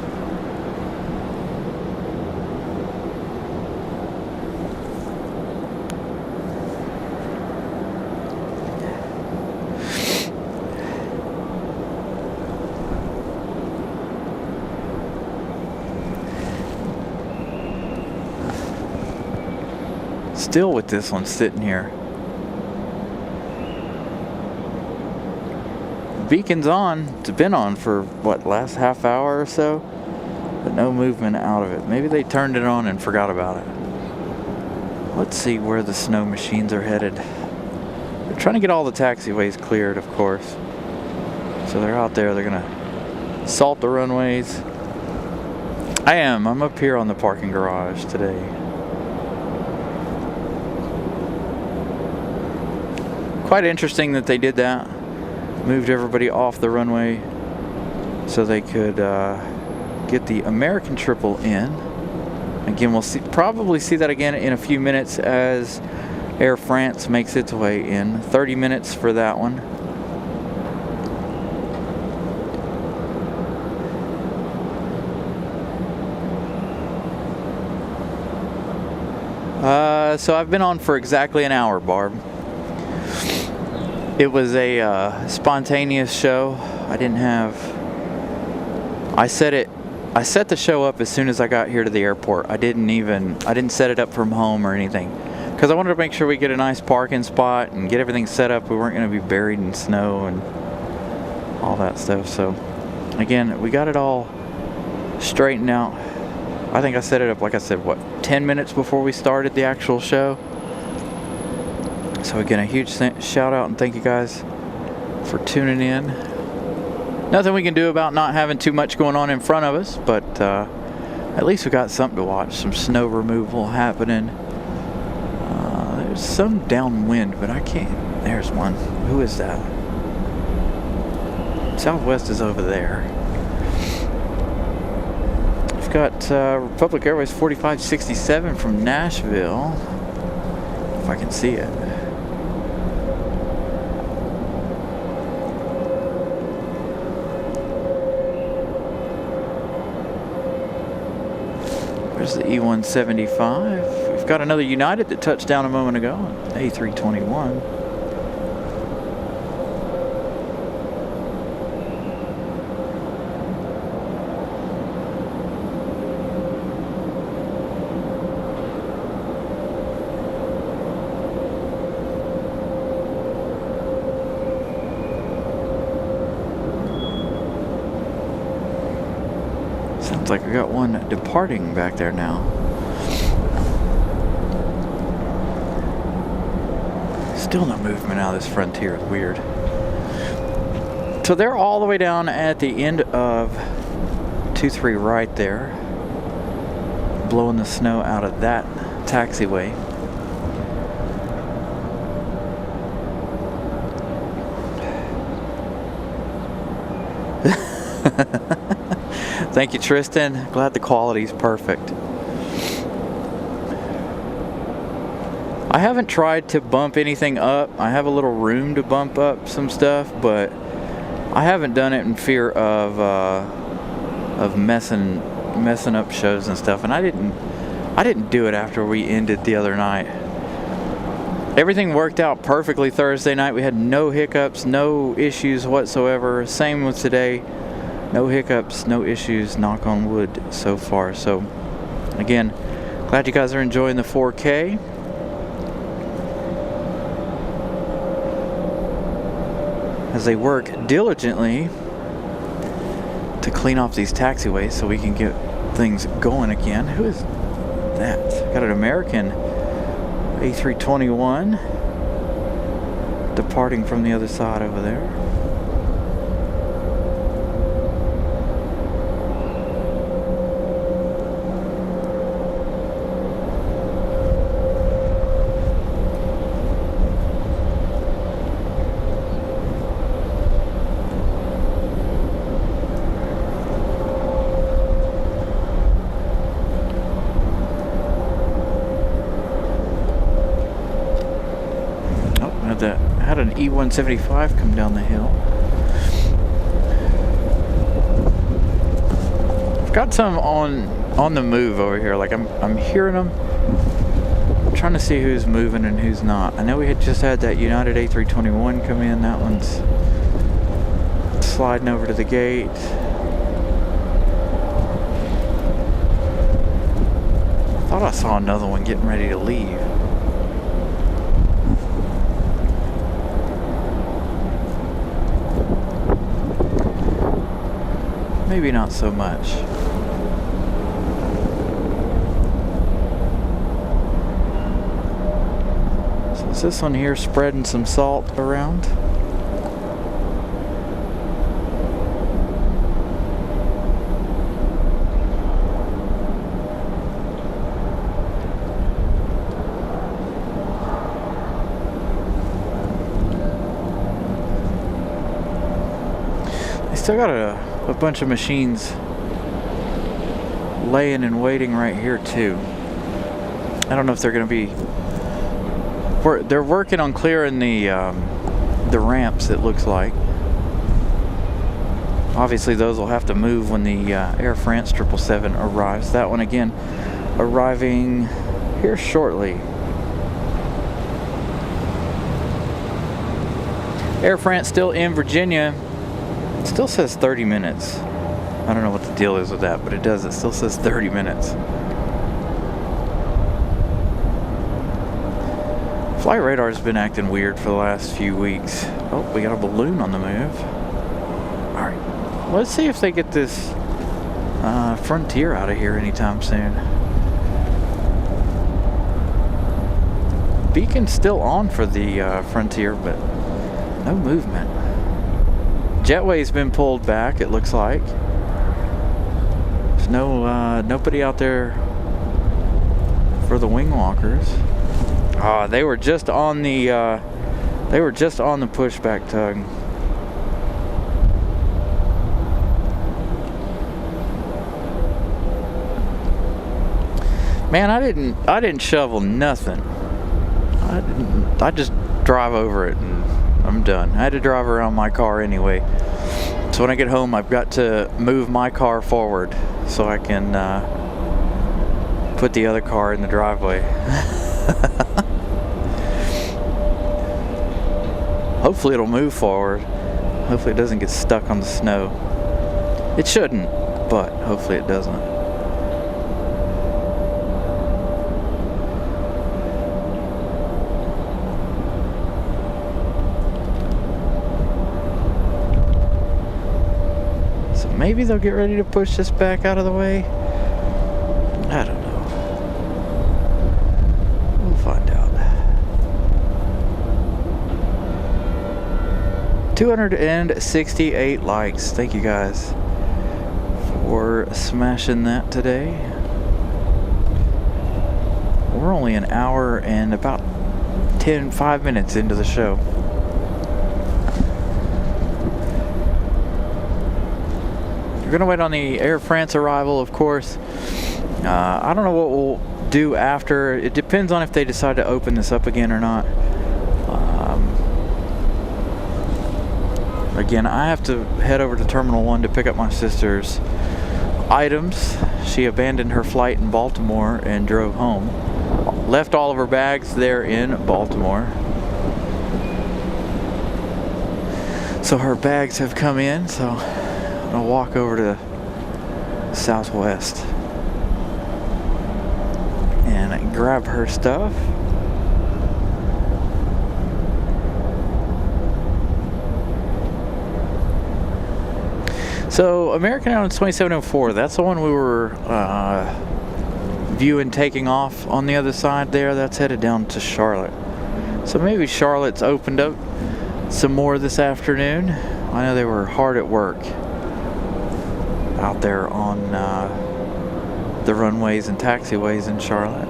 Still with this one sitting here. Beacon's on. It's been on for what, last half hour or so, but no movement out of it. Maybe they turned it on and forgot about it. Let's see where the snow machines are headed. They're trying to get all the taxiways cleared, of course. So they're out there. They're gonna salt the runways. I'm up here on the parking garage today. Quite interesting that they did that. Moved everybody off the runway so they could get the American triple in. Again, we'll probably see that again in a few minutes as Air France makes its way in. 30 minutes for that one. So I've been on for exactly an hour, Barb. It was a spontaneous show. I set the show up as soon as I got here to the airport. I didn't set it up from home or anything, because I wanted to make sure we get a nice parking spot and get everything set up. We weren't going to be buried in snow and all that stuff. So again, we got it all straightened out. I think I set it up, like I said, what, 10 minutes before we started the actual show. So again, a huge shout out and thank you guys for tuning in. Nothing we can do about not having too much going on in front of us, but at least we got something to watch. Some snow removal happening. There's some downwind, but I can't. There's one. Who is that? Southwest is over there. We've got Republic Airways 4567 from Nashville. If I can see it. There's the E175. We've got another United that touched down a moment ago, A321. Sounds like we got one departing back there now. Still no movement out of this Frontier. It's weird. So they're all the way down at the end of 23 right there, blowing the snow out of that taxiway. Thank you, Tristan. Glad the quality's perfect. I haven't tried to bump anything up. I have a little room to bump up some stuff, but I haven't done it in fear of messing up shows and stuff. And I didn't do it after we ended the other night. Everything worked out perfectly Thursday night. We had no hiccups, no issues whatsoever. Same with today. No hiccups, no issues, knock on wood so far. So again, glad you guys are enjoying the 4K. As they work diligently to clean off these taxiways so we can get things going again. Who is that? Got an American A321 departing from the other side over there. E-175 come down the hill. I've got some on the move over here. Like I'm hearing them. I'm trying to see who's moving and who's not. I know we had just had that United A321 come in. That one's sliding over to the gate. I thought I saw another one getting ready to leave. Maybe not so much. So is this one here spreading some salt around? They still got a bunch of machines laying and waiting right here too. I don't know if they're going to be. They're working on clearing the ramps. It looks like. Obviously, those will have to move when the Air France 777 arrives. That one again, arriving here shortly. Air France still in Virginia. It still says 30 minutes. I don't know what the deal is with that, but it does. It still says 30 minutes. Flight radar's been acting weird for the last few weeks. Oh, we got a balloon on the move. Alright, let's see if they get this Frontier out of here anytime soon. Beacon's still on for the Frontier, but no movement. Jetway's been pulled back, it looks like. There's nobody out there for the wing walkers. They were just on the pushback tug. Man, I didn't shovel nothing. I just drive over it and I'm done. I had to drive around my car anyway. So when I get home, I've got to move my car forward so I can put the other car in the driveway. Hopefully it'll move forward. Hopefully it doesn't get stuck on the snow. It shouldn't, but hopefully it doesn't. Maybe they'll get ready to push this back out of the way. I don't know. We'll find out. 268 likes. Thank you guys for smashing that today. We're only an hour and about 5 minutes into the show. We're gonna wait on the Air France arrival, of course. I don't know what we'll do after. It depends on if they decide to open this up again or not. Again, I have to head over to Terminal 1 to pick up my sister's items. She abandoned her flight in Baltimore and drove home. Left all of her bags there in Baltimore. So her bags have come in, so I'll walk over to Southwest and grab her stuff. So American Airlines 2704, that's the one we were viewing taking off on the other side there. That's headed down to Charlotte. So maybe Charlotte's opened up some more this afternoon. I know they were hard at work out there on the runways and taxiways in Charlotte.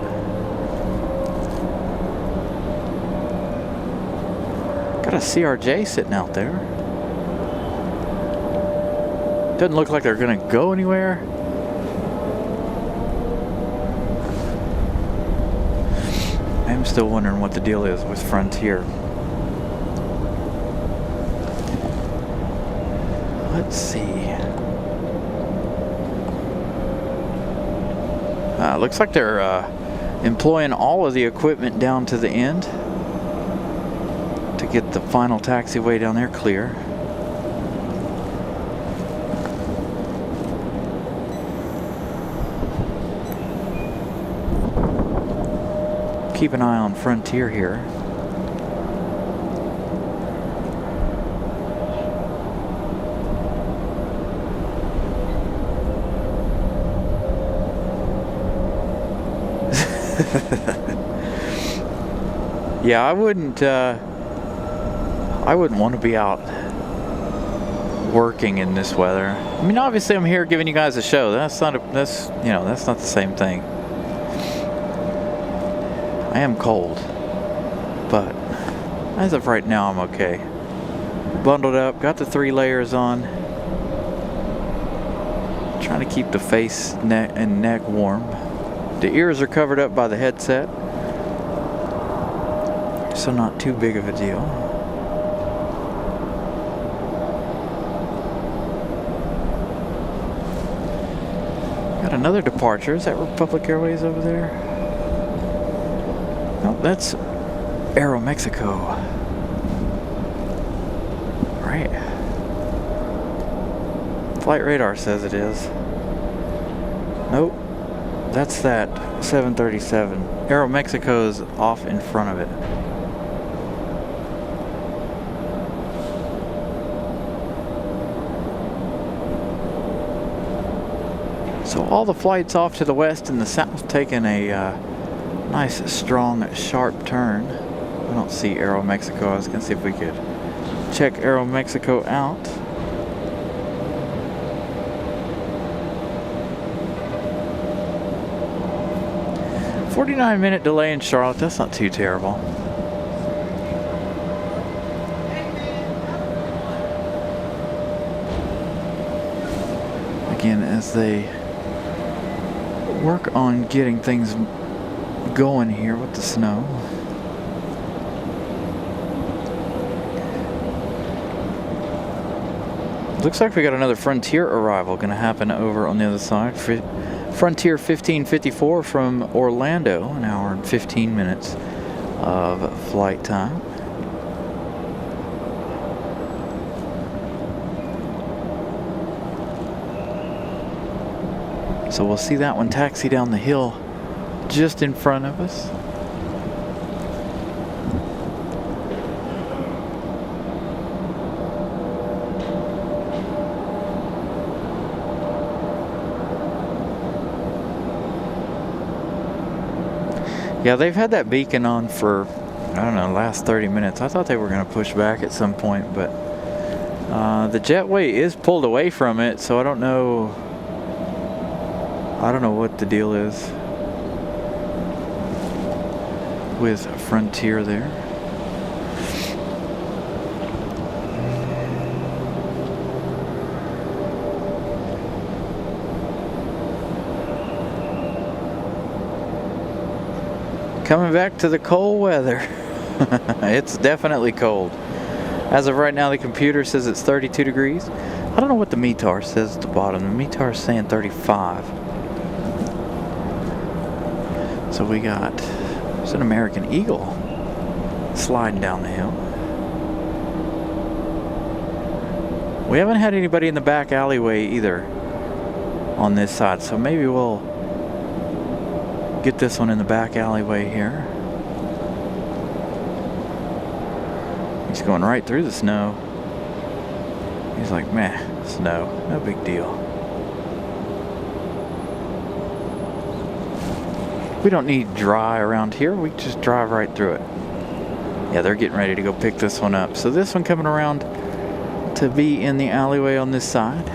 Got a CRJ sitting out there. Doesn't look like they're gonna go anywhere. I'm still wondering what the deal is with Frontier. Let's see. Looks like they're employing all of the equipment down to the end to get the final taxiway down there clear. Keep an eye on Frontier here. Yeah, I wouldn't want to be out working in this weather. I mean, obviously I'm here giving you guys a show. That's not the same thing. I am cold, but as of right now I'm okay. Bundled up, got the 3 layers on. Trying to keep the face, neck, and neck warm. The ears are covered up by the headset, so not too big of a deal. Got another departure. Is that Republic Airways over there? No, that's Aeromexico. Right. Flight radar says it is. Nope. That's that 737. Aeromexico's off in front of it. So all the flights off to the west and the south taking a nice, strong, sharp turn. I don't see Aeromexico. I was going to see if we could check Aeromexico out. A 49-minute delay in Charlotte. That's not too terrible. Again, as they work on getting things going here with the snow. Looks like we got another Frontier arrival going to happen over on the other side. Frontier 1554 from Orlando, an hour and 15 minutes of flight time. So we'll see that one taxi down the hill just in front of us. Yeah, they've had that beacon on for, I don't know, last 30 minutes. I thought they were going to push back at some point, but the jetway is pulled away from it, so I don't know what the deal is with Frontier there. Coming back to the cold weather. It's definitely cold. As of right now, the computer says it's 32 degrees. I don't know what the METAR says at the bottom. The METAR is saying 35. So we got, there's an American Eagle sliding down the hill. We haven't had anybody in the back alleyway either on this side, so maybe we'll get this one in the back alleyway here. He's going right through the snow. He's like, meh, snow, no big deal. We don't need dry around here. We just drive right through it. Yeah, they're getting ready to go pick this one up. So this one coming around to be in the alleyway on this side.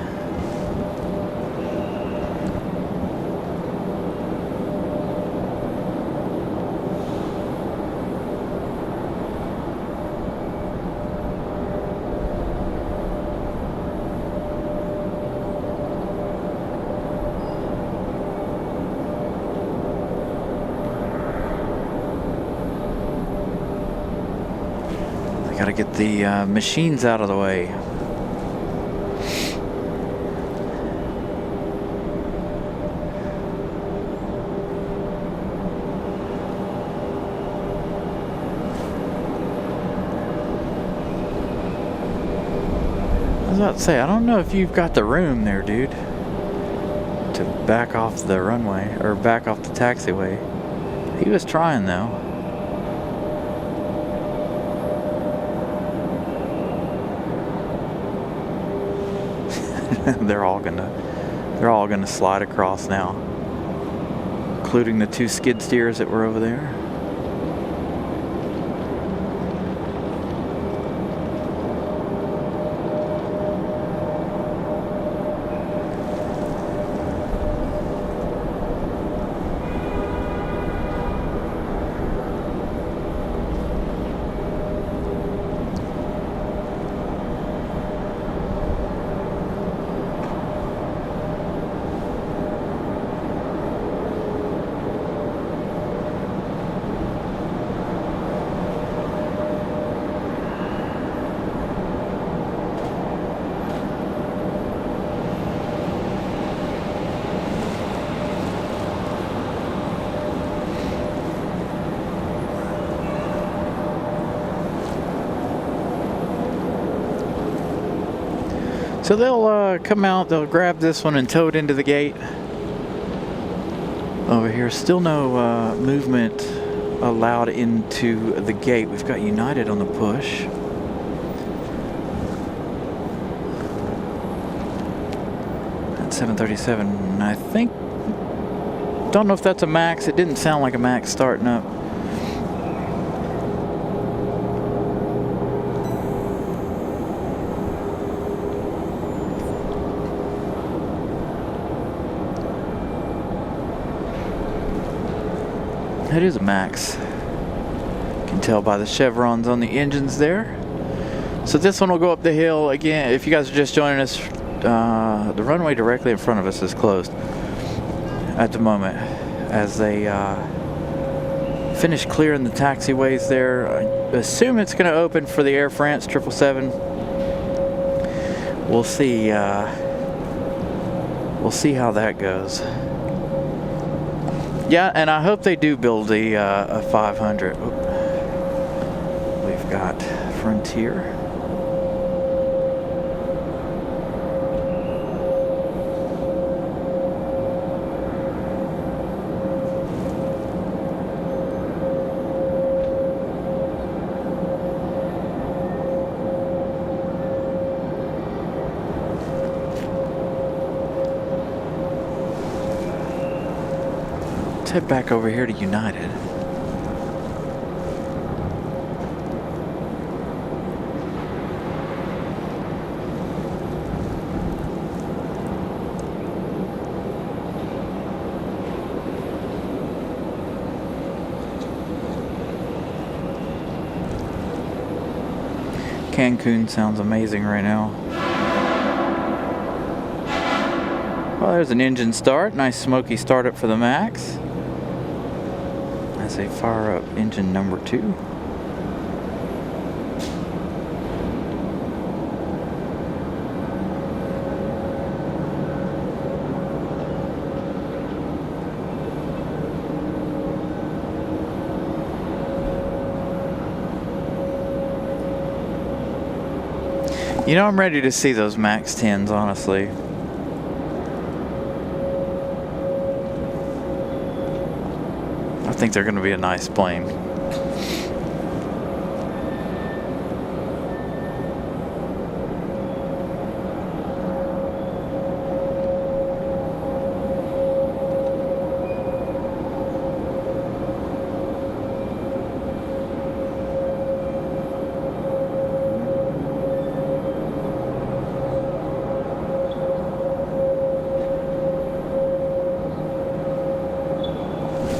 Gotta get the machines out of the way. was about to say, I don't know if you've got the room there, dude, to back off the runway or back off the taxiway. He was trying though. They're all gonna slide across now, including the two skid steers that were over there. So they'll come out, they'll grab this one and tow it into the gate. Over here, still no movement allowed into the gate. We've got United on the push. At 737, I think, don't know if that's a max. It didn't sound like a max starting up. It is a max. You can tell by the chevrons on the engines there. So this one will go up the hill again. If you guys are just joining us, the runway directly in front of us is closed at the moment as they finish clearing the taxiways there. I assume it's going to open for the Air France 777. We'll see. We'll see how that goes. Yeah, and I hope they do build a 500. Oop. We've got Frontier. Let's head back over here to United. Cancun sounds amazing right now. Well, there's an engine start. Nice smoky startup for the Max. As they fire up engine number 2. You know, I'm ready to see those Max 10s, honestly. I think they're going to be a nice plane.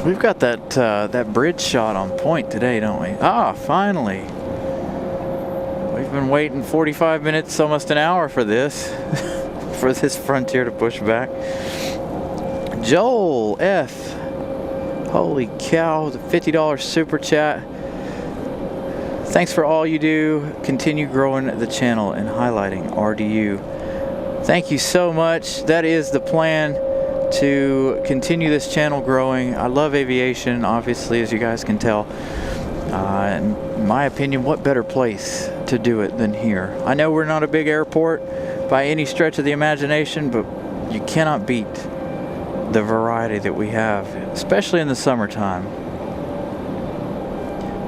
We've got that bridge shot on point today, don't we? Ah, finally. We've been waiting 45 minutes, almost an hour for this, for this Frontier to push back. Joel F. Holy cow, the $50 super chat. Thanks for all you do. Continue growing the channel and highlighting RDU. Thank you so much. That is the plan, to continue this channel growing. I love aviation, obviously, as you guys can tell. In my opinion, what better place to do it than here? I know we're not a big airport by any stretch of the imagination, but you cannot beat the variety that we have, especially in the summertime,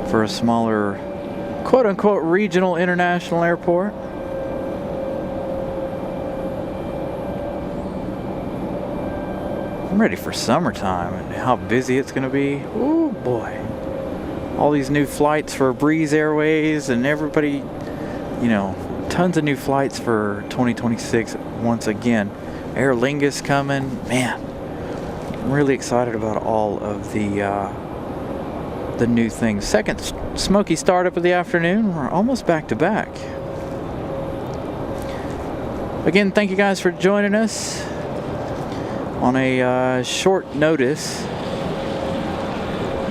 for a smaller, quote-unquote, regional international airport. I'm ready for summertime and how busy it's going to be. Oh boy. All these new flights for Breeze Airways and everybody, you know, tons of new flights for 2026 once again. Aer Lingus coming. Man, I'm really excited about all of the new things. Second smoky startup of the afternoon. We're almost back to back. Again, thank you guys for joining us on a short notice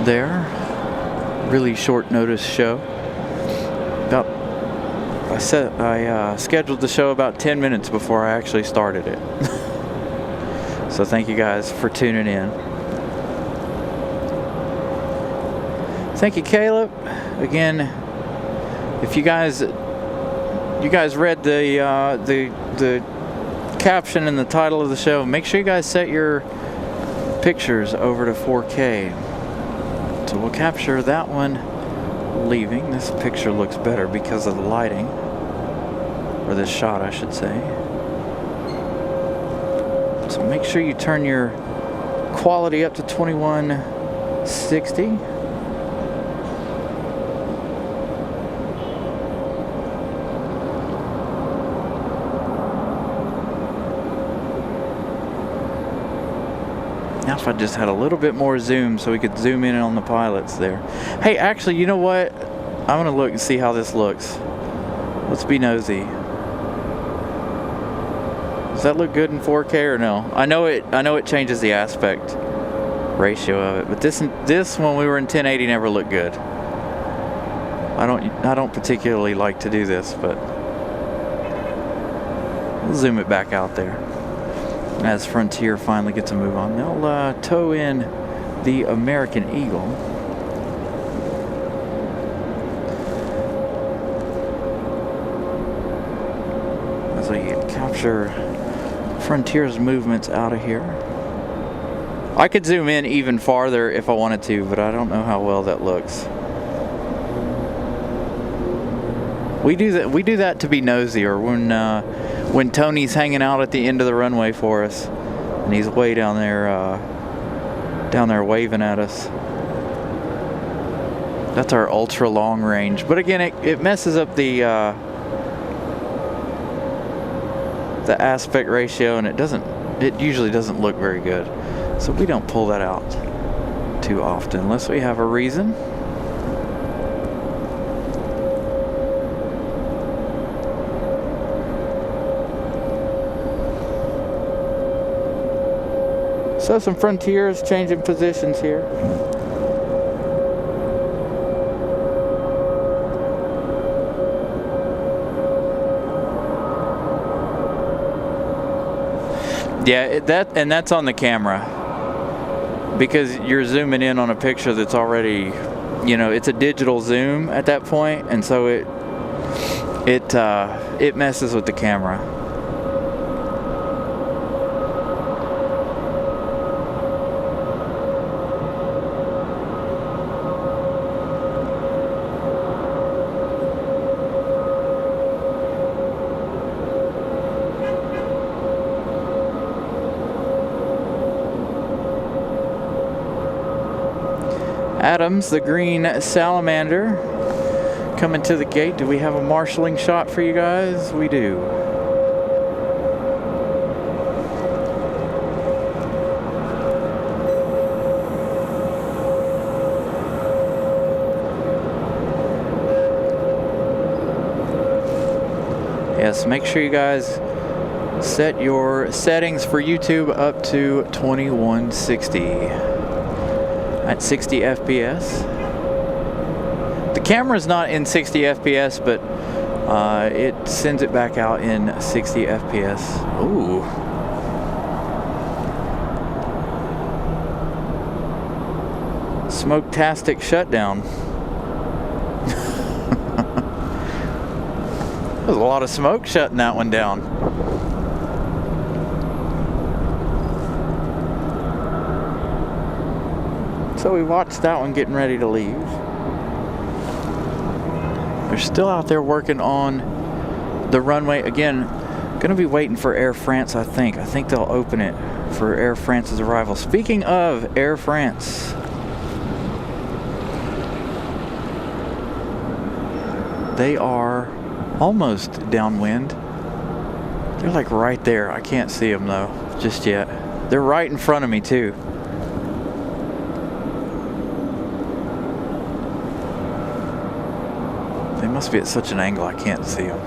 there. Really short notice show. I scheduled the show about 10 minutes before I actually started it. So thank you guys for tuning in. Thank you, Caleb. Again, if you guys read the caption and the title of the show, make sure you guys set your pictures over to 4K. So we'll capture that one leaving. This picture looks better because of the lighting, or this shot I should say. So make sure you turn your quality up to 2160. Now if I just had a little bit more zoom so we could zoom in on the pilots there. Hey, actually, you know what? I'm gonna look and see how this looks. Let's be nosy. Does that look good in 4K or no? I know it changes the aspect ratio of it, but this when we were in 1080 never looked good. I don't particularly like to do this, but we'll zoom it back out there. As Frontier finally gets a move on, they'll tow in the American Eagle. As we capture Frontier's movements out of here. I could zoom in even farther if I wanted to, but I don't know how well that looks. We do that to be nosy, or when Tony's hanging out at the end of the runway for us, and he's way down there waving at us. That's our ultra long range. But again, it messes up the aspect ratio, and it usually doesn't look very good. So we don't pull that out too often unless we have a reason. So some Frontiers changing positions here. Yeah, that's on the camera, because you're zooming in on a picture that's already, you know, it's a digital zoom at that point, and so it messes with the camera. Adams, the green salamander, coming to the gate. Do we have a marshalling shot for you guys? We do. Yes, make sure you guys set your settings for YouTube up to 2160. At 60 FPS. The camera's not in 60 FPS, but it sends it back out in 60 FPS. Ooh. Smoke-tastic shutdown. There's a lot of smoke shutting that one down. So we watched that one getting ready to leave. They're still out there working on the runway. Again, gonna be waiting for Air France, I think. I think they'll open it for Air France's arrival. Speaking of Air France, they are almost downwind. They're like right there. I can't see them though, just yet. They're right in front of me too. They must be at such an angle I can't see them.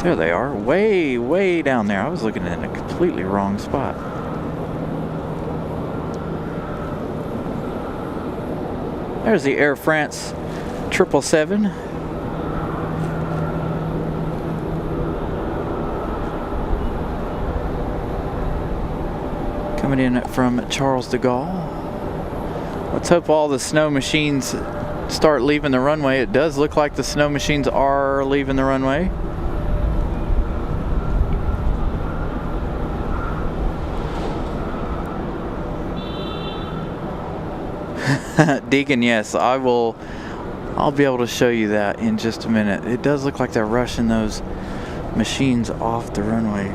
There they are, way, way down there. I was looking in a completely wrong spot. There's the Air France 777. Coming in from Charles de Gaulle. Let's hope all the snow machines start leaving the runway. It does look like the snow machines are leaving the runway. Deacon, yes, I'll be able to show you that in just a minute. It does look like they're rushing those machines off the runway.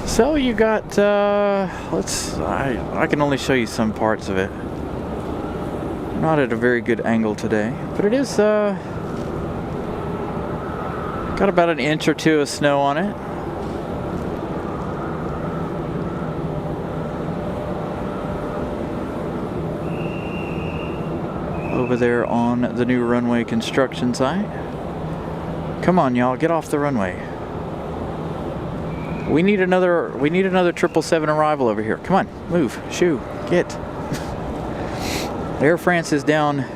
So you got, I can only show you some parts of it. Not at a very good angle today, but it is, got about an inch or two of snow on it. Over there on the new runway construction site. Come on, y'all, get off the runway. We need another 777 arrival over here. Come on, move, shoo, get. Air France is downwind.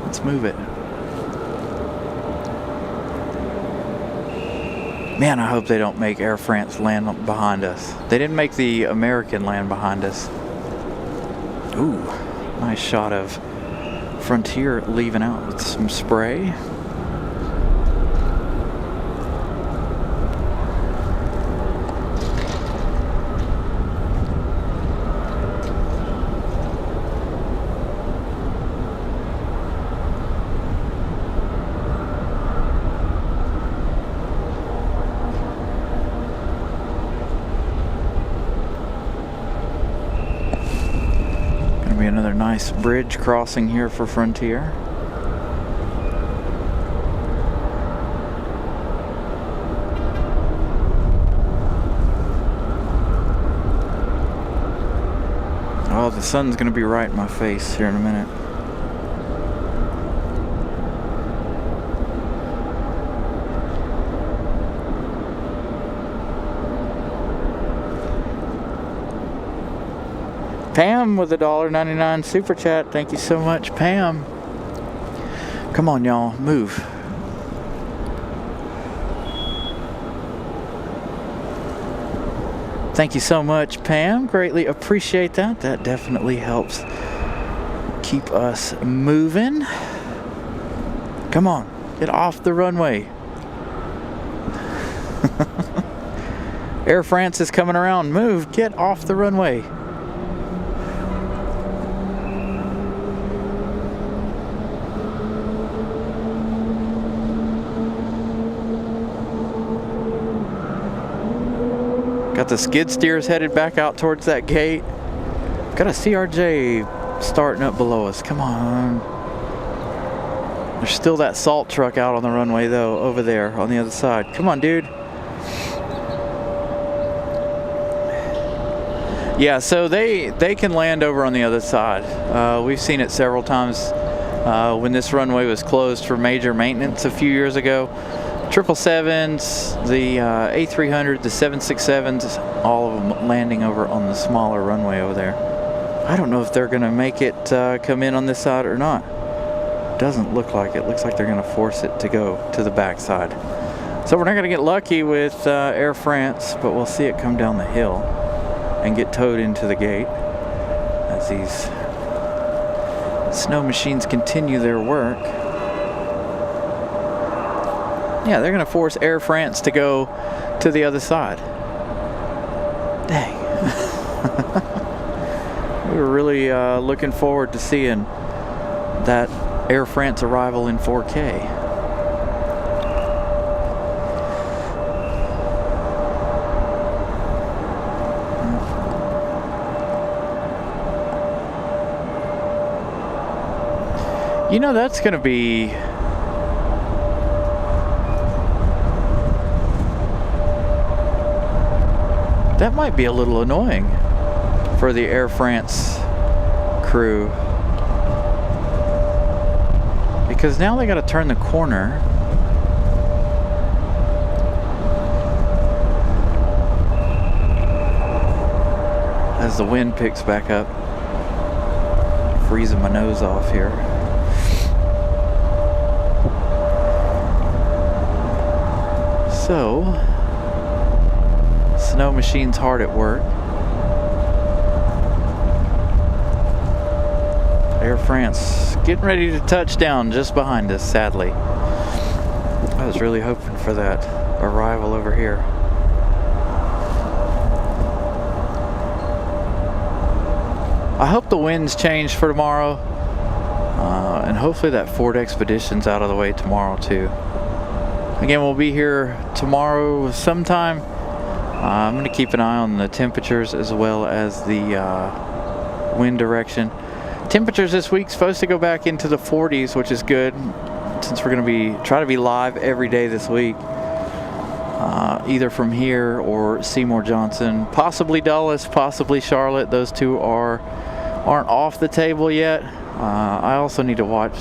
Let's move it. Man, I hope they don't make Air France land behind us. They didn't make the American land behind us. Ooh, nice shot of Frontier leaving out with some spray. Another nice bridge crossing here for Frontier. Oh, the sun's gonna be right in my face here in a minute. Pam with a $1.99 super chat. Thank you so much, Pam. Come on, y'all, move. Thank you so much, Pam. Greatly appreciate that. That definitely helps keep us moving. Come on, get off the runway. Air France is coming around. Move, get off the runway. Got the skid steers headed back out towards that gate. Got a CRJ starting up below us. Come on. There's still that salt truck out on the runway though, over there on the other side. Come on, dude. Yeah, so they can land over on the other side. We've seen it several times when this runway was closed for major maintenance a few years ago. 777s, the A300, the 767s, all of them landing over on the smaller runway over there. I don't know if they're going to make it come in on this side or not. Doesn't look like it. Looks like they're going to force it to go to the back side. So we're not going to get lucky with Air France, but we'll see it come down the hill and get towed into the gate as these snow machines continue their work. Yeah, they're going to force Air France to go to the other side. Dang. We were really looking forward to seeing that Air France arrival in 4K. You know, that's going to be... that might be a little annoying for the Air France crew. Because now they got to turn the corner. As the wind picks back up. Freezing my nose off here. So, snow machine's hard at work. Air France getting ready to touch down just behind us, sadly. I was really hoping for that arrival over here. I hope the winds change for tomorrow. And hopefully that Ford Expedition's out of the way tomorrow too. Again, we'll be here tomorrow sometime. I'm going to keep an eye on the temperatures as well as the wind direction. Temperatures this week supposed to go back into the 40s, which is good since we're going to try to be live every day this week. Either from here or Seymour Johnson, possibly Dulles, possibly Charlotte. Those two aren't off the table yet. I also need to watch.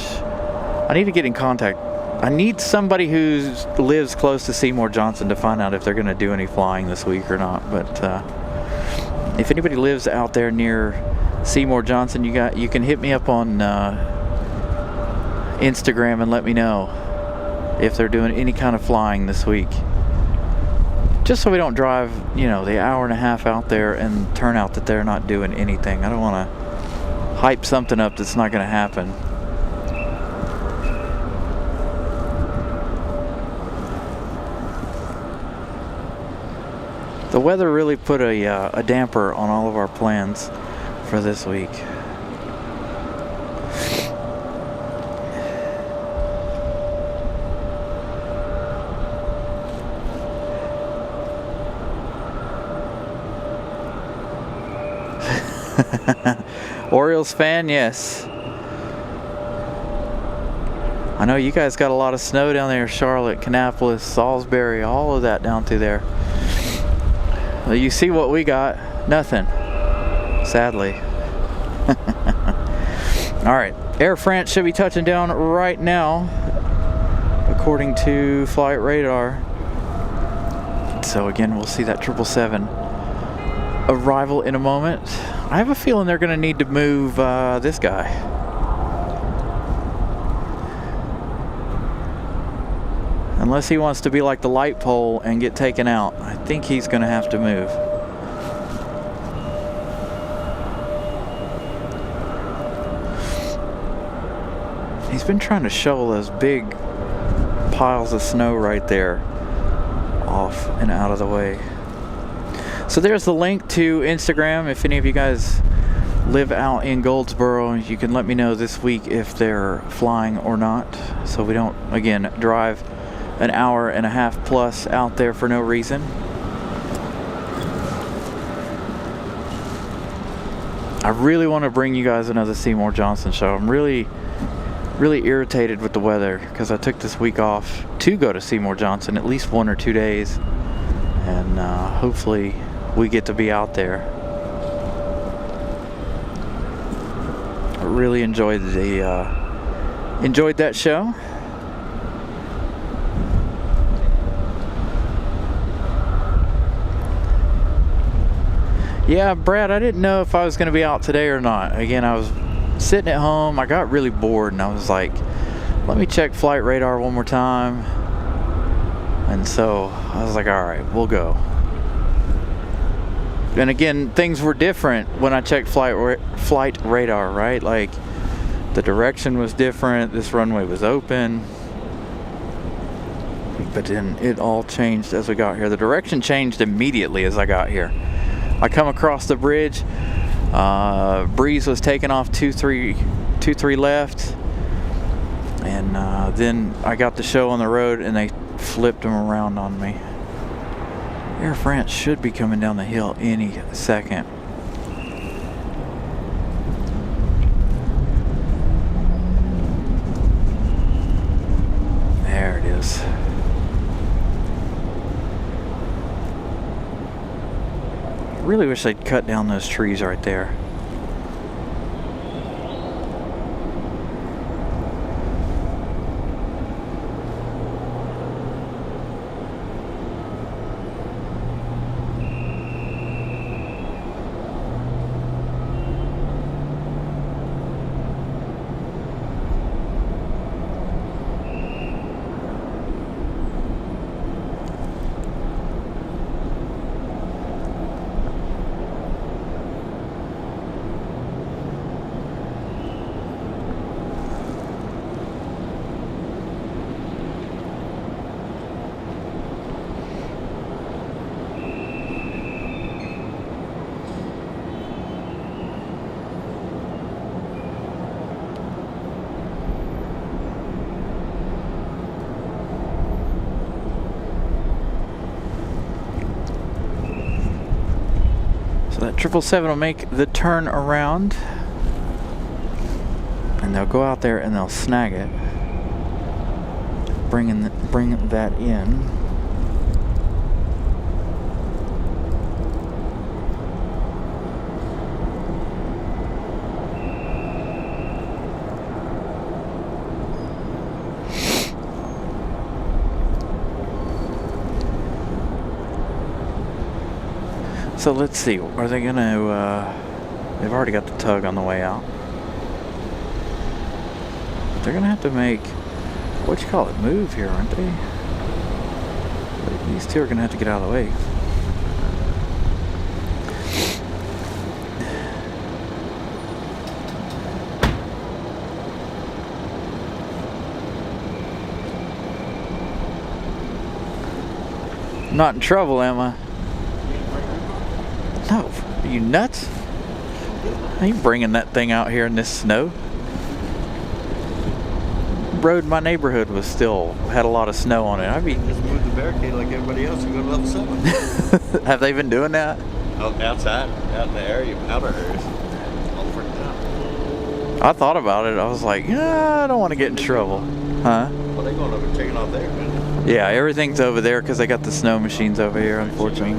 I need to get in contact. I need somebody who lives close to Seymour Johnson to find out if they're going to do any flying this week or not. But if anybody lives out there near Seymour Johnson, you can hit me up on Instagram and let me know if they're doing any kind of flying this week. Just so we don't drive, the hour and a half out there and turn out that they're not doing anything. I don't want to hype something up that's not going to happen. The weather really put a damper on all of our plans for this week. Orioles fan, yes. I know you guys got a lot of snow down there, Charlotte, Kannapolis, Salisbury, all of that down through there. Well, you see what we got? Nothing, sadly. All right, Air France should be touching down right now, according to flight radar. So again, we'll see that 777 arrival in a moment. I have a feeling they're going to need to move this guy. Unless he wants to be like the light pole and get taken out. I think he's going to have to move. He's been trying to shovel those big piles of snow right there off and out of the way. So there's the link to Instagram. If any of you guys live out in Goldsboro, you can let me know this week if they're flying or not, so we don't, again, drive an hour and a half plus out there for no reason. I really want to bring you guys another Seymour Johnson show. I'm really irritated with the weather because I took this week off to go to Seymour Johnson at least 1 or 2 days, and hopefully we get to be out there. I really enjoyed that show. Yeah, Brad, I didn't know if I was going to be out today or not. Again, I was sitting at home. I got really bored and I was like, let me check flight radar one more time. And so I was like, all right, we'll go. And again, things were different when I checked flight radar, right? Like the direction was different. This runway was open. But then it all changed as we got here. The direction changed immediately as I got here. I come across the bridge. Breeze was taking off 2-3 left. And then I got the show on the road and they flipped them around on me. Air France should be coming down the hill any second. There it is. Really wish they'd cut down those trees right there. That 777 will make the turn around and they'll go out there and they'll snag it, bring that in. So let's see, are they gonna, they've already got the tug on the way out. They're gonna have to make, move here, aren't they? These two are gonna have to get out of the way. I'm not in trouble, am I? No, are you nuts? Are you bringing that thing out here in this snow? Road in my neighborhood was still had a lot of snow on it. I'd be just move the barricade like everybody else and go to level 7. Have they been doing that? Outside, out in the area, outer areas. All freaked out. I thought about it. I was like, I don't want to get in trouble. Huh? Well, they going over and taking off there, man. Yeah, everything's over there because they got the snow machines over here, unfortunately.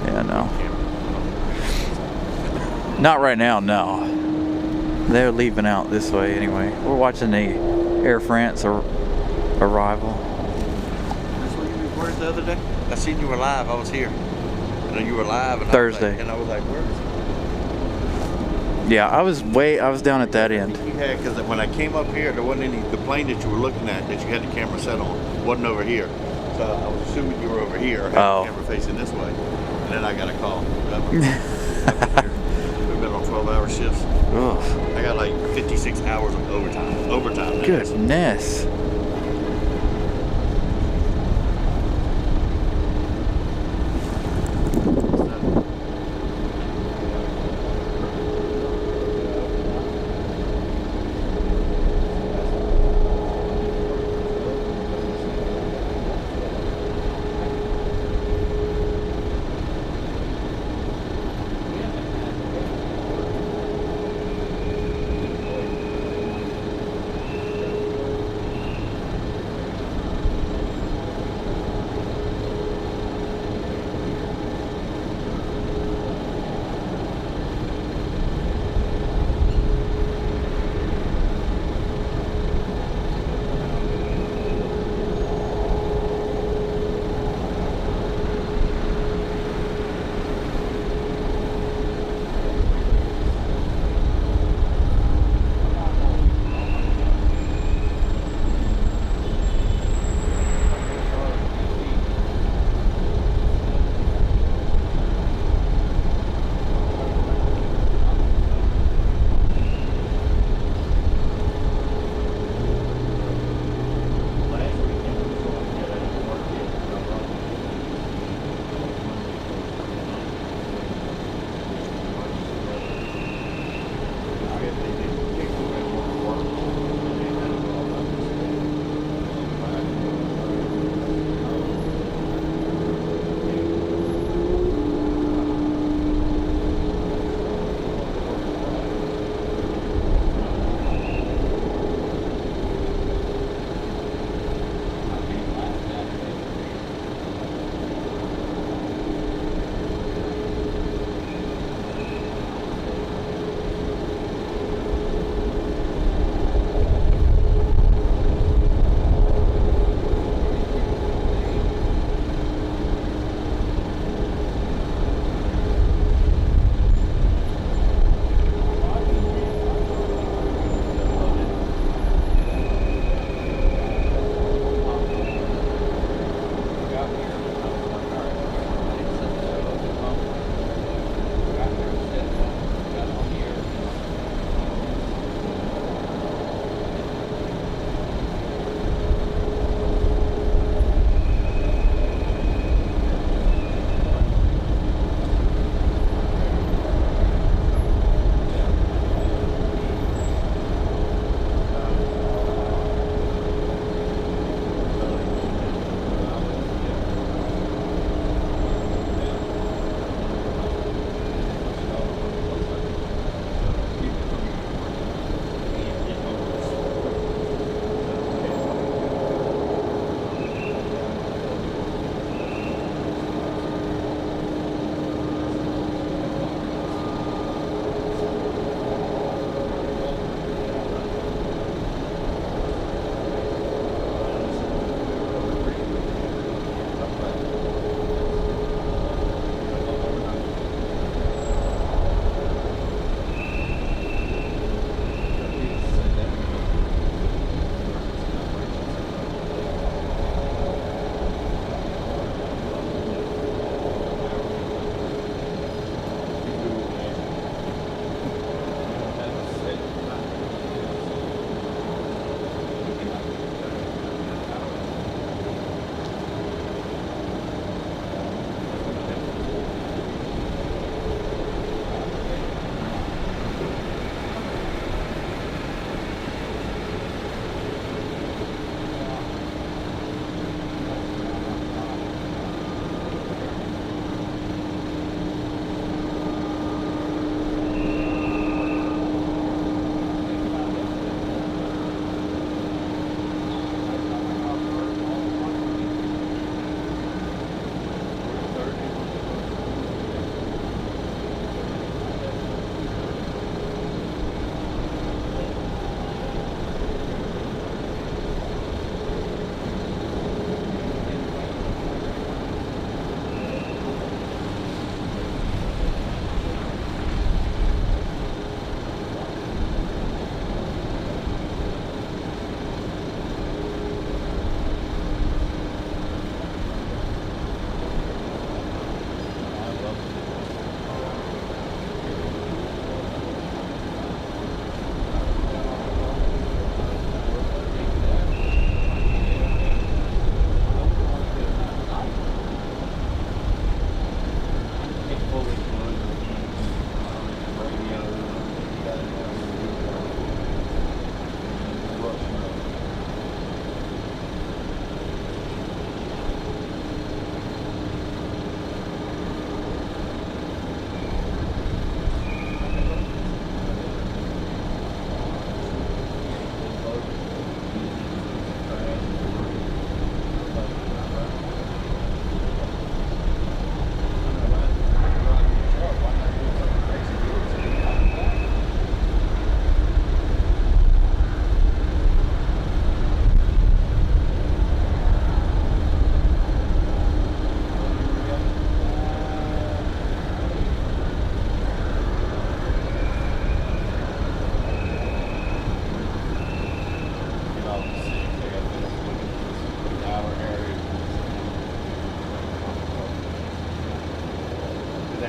Yeah, no. Not right now, no. They're leaving out this way anyway. We're watching the Air France arrival. That's what you reported the other day? I seen you were live. I was here. And you were live. And Thursday. I was like, where is it? Yeah, I was down at that end. You had, because when I came up here, there wasn't any, the plane that you were looking at that you had the camera set on wasn't over here. So I was assuming you were over here. I had the camera facing this way. And then I got a call. We've been on 12-hour shifts. Ugh. I got like 56 hours of overtime. Goodness.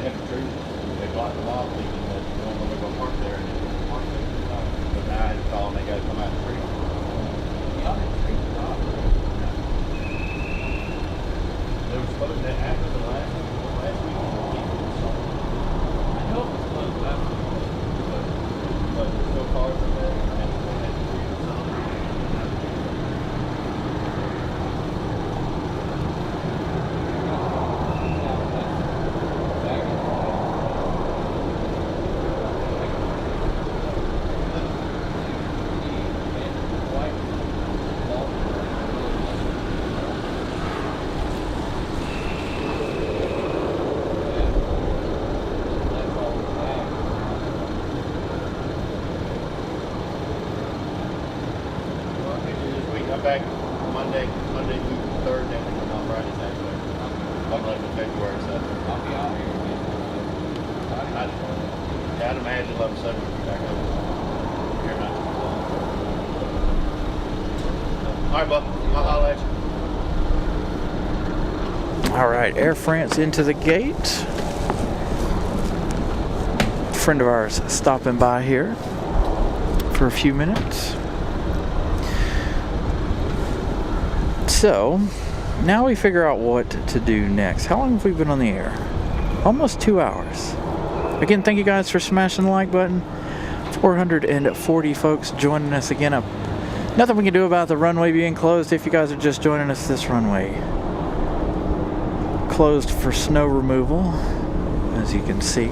had a tree. They blocked them off, thinking that no one would go park there, and they didn't park there. But now I had to call them, they got to come out the tree. They were supposed to, after the last week, I know it was closed last week, but there's still cars in there, and they had to treat or something. Back Monday through Thursday, and come out Friday, Saturday. I'm like in February, so I'll be out here again. I'd imagine 11/7 would be back over here now. All right, bud. I'll holler at you. All right, Air France into the gate. A friend of ours stopping by here for a few minutes. So, now we figure out what to do next. How long have we been on the air? Almost 2 hours. Again, thank you guys for smashing the like button. 440 folks joining us again. Nothing we can do about the runway being closed if you guys are just joining us. This runway closed for snow removal, as you can see.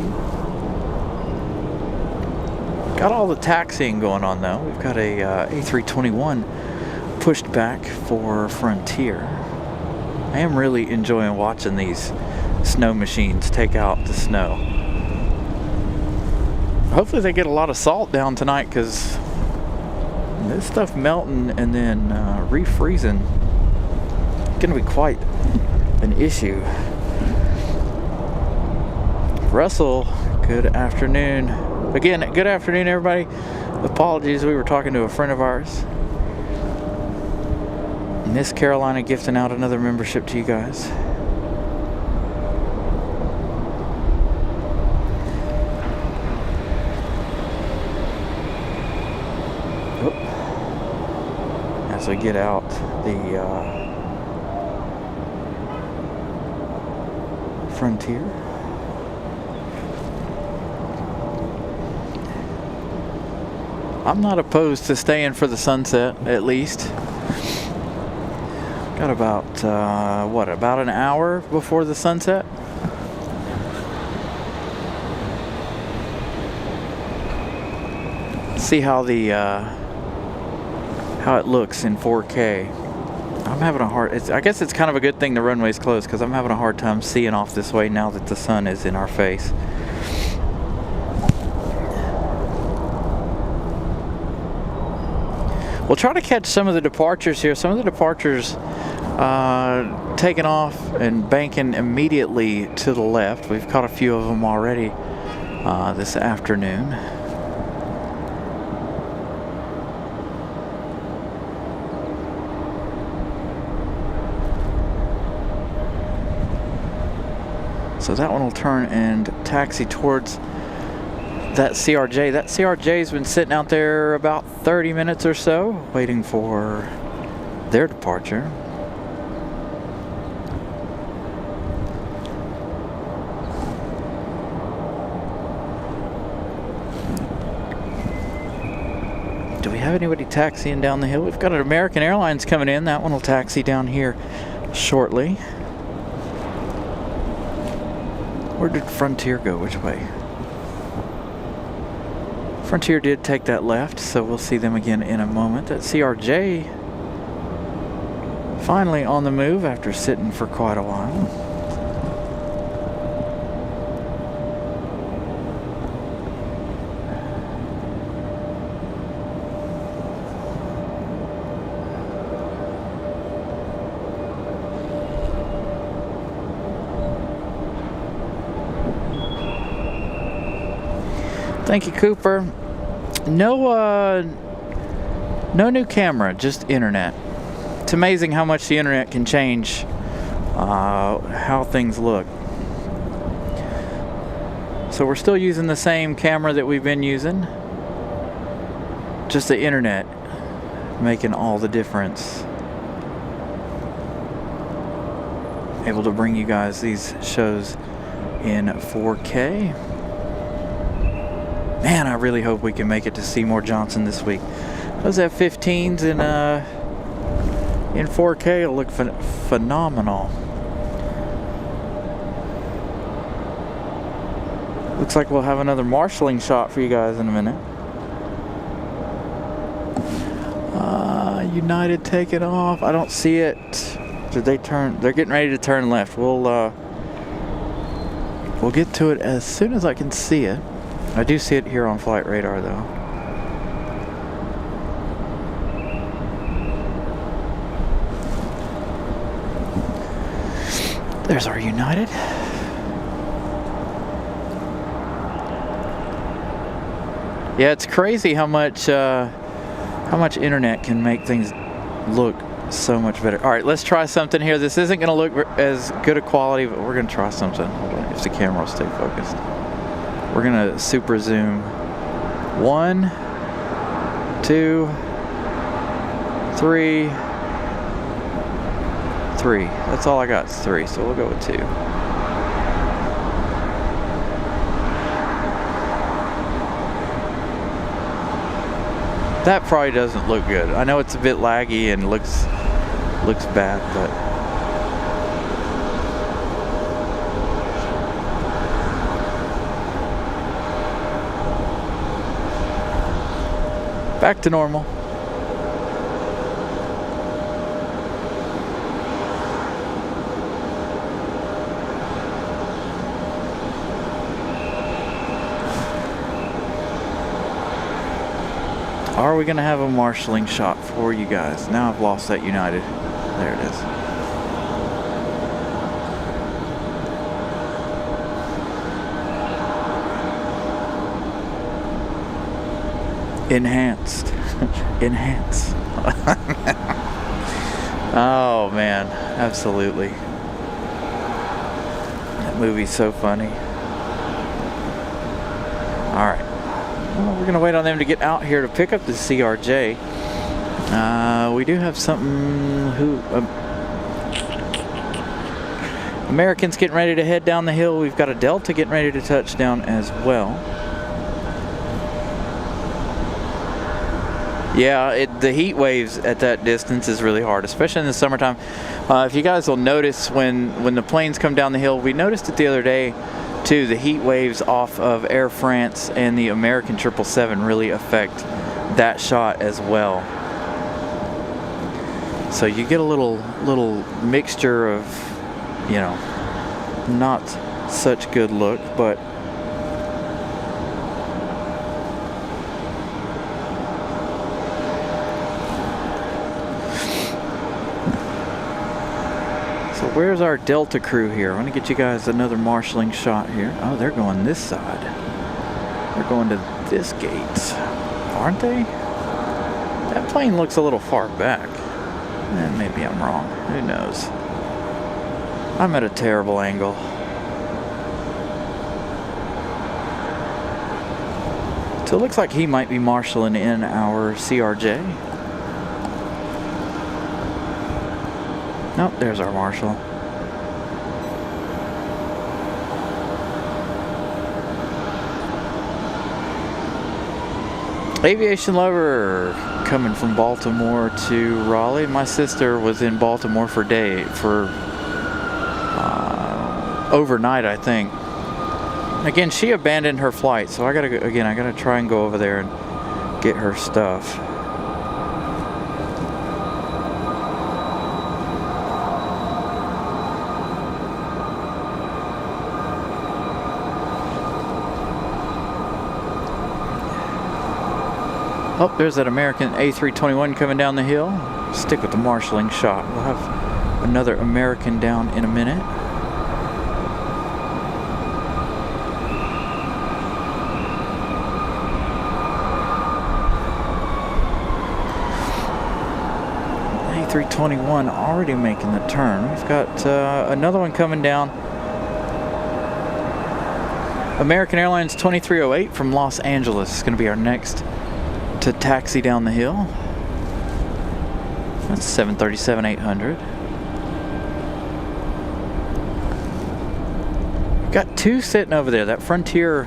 Got all the taxiing going on though. We've got a A321 pushed back for Frontier. I am really enjoying watching these snow machines take out the snow. Hopefully they get a lot of salt down tonight, because this stuff melting and then refreezing is going to be quite an issue. Russell, good afternoon. Again, good afternoon everybody. Apologies, we were talking to a friend of ours. Miss Carolina gifting out another membership to you guys. Oop. As we get out the Frontier. I'm not opposed to staying for the sunset, at least. Got about, about an hour before the sunset? See how the, how it looks in 4K. I'm having a hard, I guess it's kind of a good thing the runway's closed, because I'm having a hard time seeing off this way now that the sun is in our face. We'll try to catch some of the departures here. Some of the departures taking off and banking immediately to the left. We've caught a few of them already this afternoon. So that one will turn and taxi towards that CRJ. That CRJ's been sitting out there about 30 minutes or so, waiting for their departure. Do we have anybody taxiing down the hill? We've got an American Airlines coming in. That one will taxi down here shortly. Where did Frontier go? Which way? Frontier did take that left, so we'll see them again in a moment. That CRJ finally on the move after sitting for quite a while. Thank you, Cooper. No new camera, just internet. It's amazing how much the internet can change how things look. So we're still using the same camera that we've been using. Just the internet making all the difference. Able to bring you guys these shows in 4K. Man, I really hope we can make it to Seymour Johnson this week. Those F-15s in 4K will look phenomenal. Looks like we'll have another marshalling shot for you guys in a minute. United taking off. I don't see it. Did they turn? They're getting ready to turn left. We'll get to it as soon as I can see it. I do see it here on flight radar though. There's our United. Yeah, it's crazy how much internet can make things look so much better. All right, let's try something here. This isn't going to look as good a quality, but we're going to try something. Hold on, if the camera will stay focused. We're going to super zoom. 1, 2, 3, 3. That's all I got, is 3, so we'll go with 2. That probably doesn't look good. I know it's a bit laggy and looks bad, but back to normal. Are we going to have a marshalling shot for you guys? Now I've lost that United. There it is. Enhanced. Enhance. Oh man, absolutely. That movie's so funny. All right. Well, we're gonna wait on them to get out here to pick up the CRJ. We do have something. Americans getting ready to head down the hill. We've got a Delta getting ready to touch down as well. Yeah, the heat waves at that distance is really hard, especially in the summertime. If you guys will notice when the planes come down the hill, we noticed it the other day too, the heat waves off of Air France and the American 777 really affect that shot as well. So you get a little mixture of, you know, not such good look, but where's our Delta crew here? I want to get you guys another marshalling shot here. Oh, they're going this side. They're going to this gate, aren't they? That plane looks a little far back. Maybe I'm wrong. Who knows? I'm at a terrible angle. So it looks like he might be marshalling in our CRJ. Nope, there's our marshal. Aviation lover coming from Baltimore to Raleigh. My sister was in Baltimore for overnight, I think. Again, she abandoned her flight, so I gotta try and go over there and get her stuff. Oh, there's that American A321 coming down the hill. Stick with the marshalling shot. We'll have another American down in a minute. A321 already making the turn. We've got another one coming down. American Airlines 2308 from Los Angeles is going to be our next to taxi down the hill. That's 737-800. Got two sitting over there. That Frontier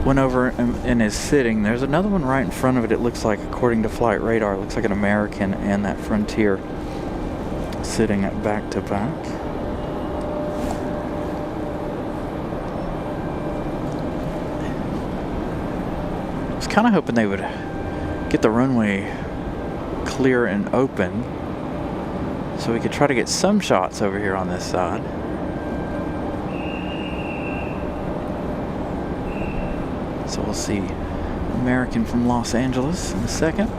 went over and is sitting. There's another one right in front of it. It looks like, according to flight radar, it looks like an American and that Frontier sitting at back to back. I was kind of hoping they would get the runway clear and open so we could try to get some shots over here on this side. So we'll see American from Los Angeles in a second.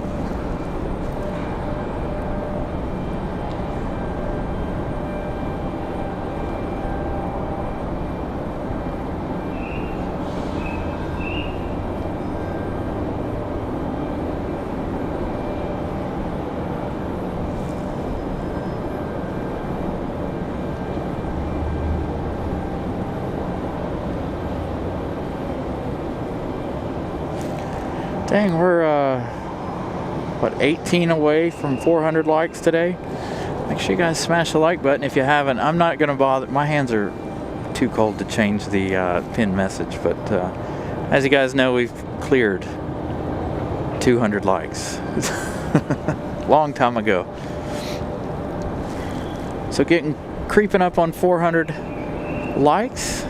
Dang, we're, what, 18 away from 400 likes today? Make sure you guys smash the like button if you haven't. I'm not going to bother. My hands are too cold to change the pinned message, but as you guys know, we've cleared 200 likes. Long time ago. So creeping up on 400 likes.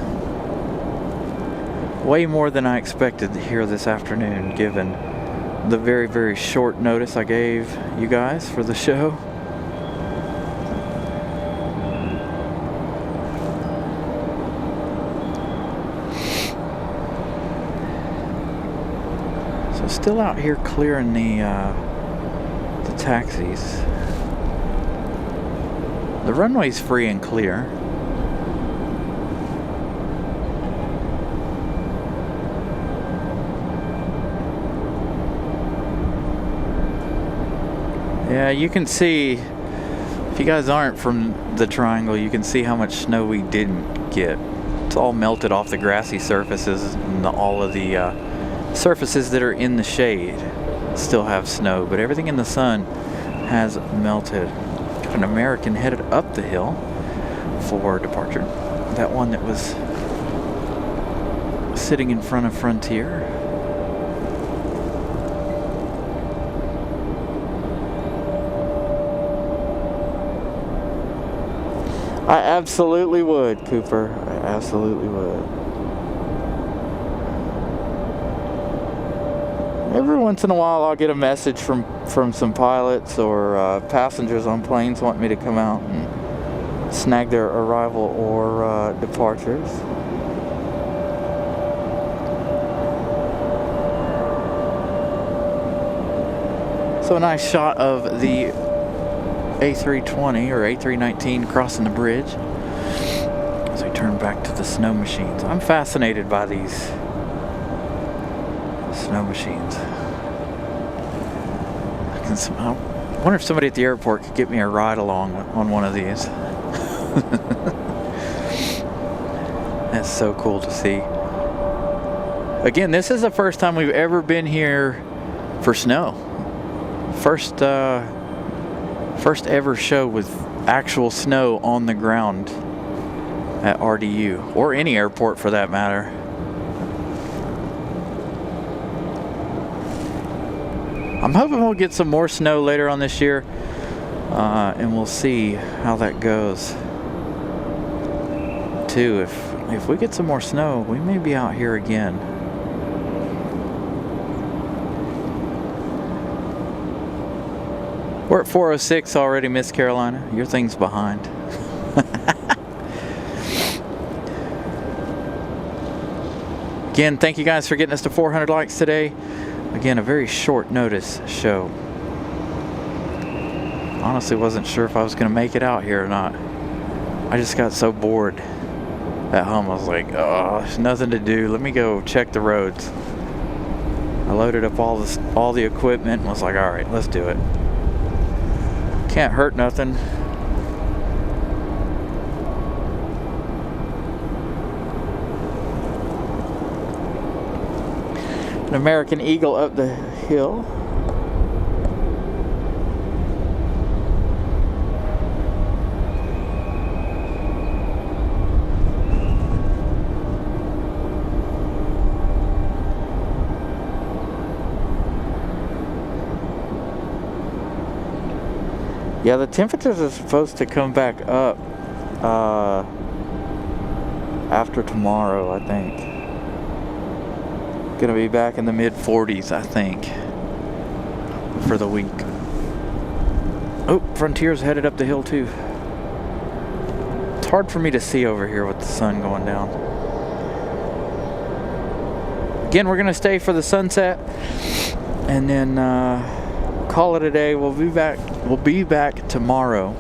Way more than I expected here this afternoon, given the very, very short notice I gave you guys for the show. So still out here clearing the taxis. The runway's free and clear. Yeah, you can see, if you guys aren't from the triangle, you can see how much snow we didn't get. It's all melted off the grassy surfaces, and all of the surfaces that are in the shade still have snow, but everything in the sun has melted. Got an American headed up the hill for departure. That one that was sitting in front of Frontier. I absolutely would, Cooper. I absolutely would. Every once in a while I'll get a message from some pilots or passengers on planes wanting me to come out and snag their arrival or departures. So a nice shot of the A320 or A319 crossing the bridge as we turn back to the snow machines. I'm fascinated by these snow machines. I wonder if somebody at the airport could get me a ride along on one of these. That's so cool to see. Again, this is the first time we've ever been here for snow. First ever show with actual snow on the ground at RDU, or any airport for that matter. I'm hoping we'll get some more snow later on this year, and we'll see how that goes too. If we get some more snow, we may be out here again. We're at 406 already, Miss Carolina. Your thing's behind. Again, thank you guys for getting us to 400 likes today. Again, a very short notice show. Honestly, wasn't sure if I was going to make it out here or not. I just got so bored at home. I was like, oh, there's nothing to do. Let me go check the roads. I loaded up all the equipment and was like, all right, let's do it. Can't hurt nothing. An American Eagle up the hill. Yeah, the temperatures are supposed to come back up after tomorrow, I think. Gonna be back in the mid 40s, I think, for the week. Oh, Frontier's headed up the hill too. It's hard for me to see over here with the sun going down. Again, we're gonna stay for the sunset and then call it a day. We'll be back tomorrow.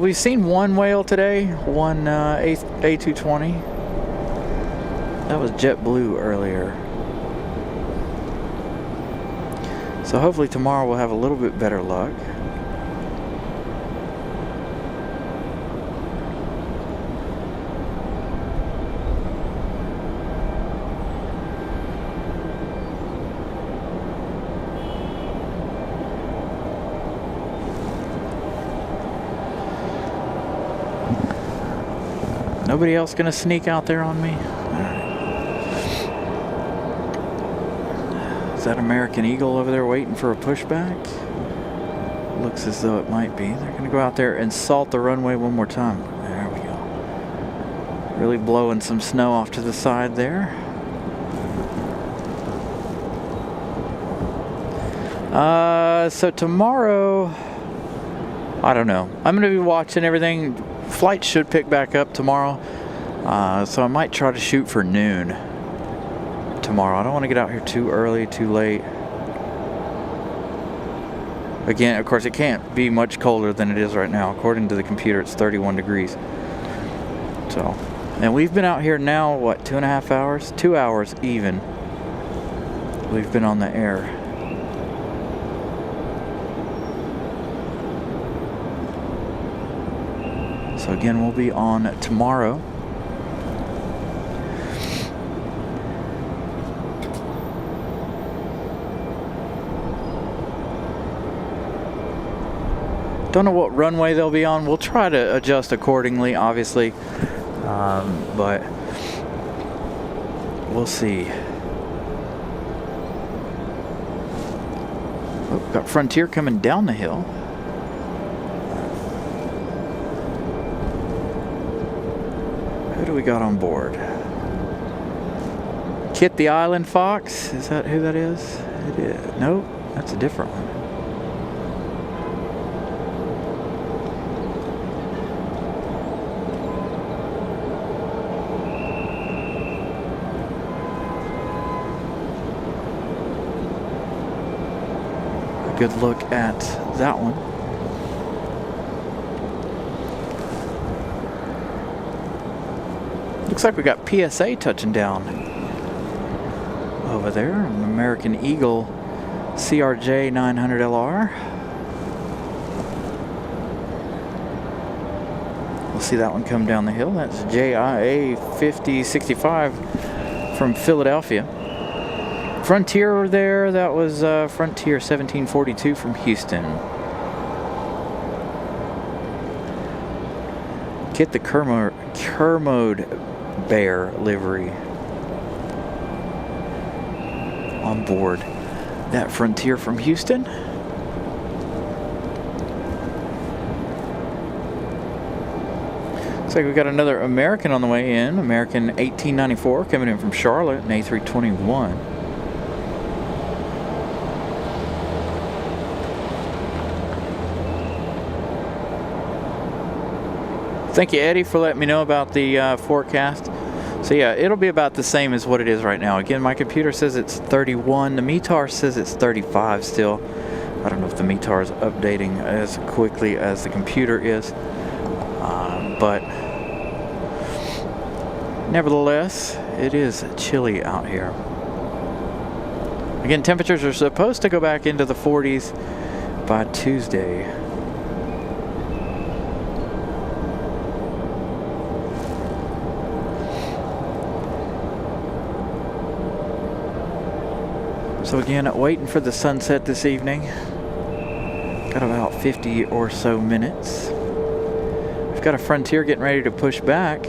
We've seen one whale today, one A220. That was JetBlue earlier. So hopefully tomorrow we'll have a little bit better luck. Nobody else gonna sneak out there on me? Alright. Is that American Eagle over there waiting for a pushback? Looks as though it might be. They're gonna go out there and salt the runway one more time. There we go. Really blowing some snow off to the side there. So tomorrow, I don't know. I'm gonna be watching everything. Flight should pick back up tomorrow, so I might try to shoot for noon tomorrow. I don't want to get out here too early, too late. Again, of course, it can't be much colder than it is right now. According to the computer, it's 31 degrees. So, and we've been out here now, what, 2.5 hours? 2 hours even. We've been on the air. So again, we'll be on tomorrow. Don't know what runway they'll be on. We'll try to adjust accordingly, obviously, but we'll see. Oh, got Frontier coming down the hill. Who do we got on board? Kit the Island Fox? Is that who that is? It is. Nope, that's a different one. A good look at that one. Looks like we got PSA touching down over there. An American Eagle CRJ 900LR. We'll see that one come down the hill. That's JIA 5065 from Philadelphia. Frontier there, that was Frontier 1742 from Houston. Get the Kermode Bear livery on board that Frontier from Houston. Looks like we got another American on the way in. American 1894 coming in from Charlotte, an A321. Thank you, Eddie, for letting me know about the forecast. So yeah, it'll be about the same as what it is right now. Again, my computer says it's 31. The METAR says it's 35 still. I don't know if the METAR is updating as quickly as the computer is. But nevertheless, it is chilly out here. Again, temperatures are supposed to go back into the 40s by Tuesday. So again, waiting for the sunset this evening. Got about 50 or so minutes. We've got a Frontier getting ready to push back.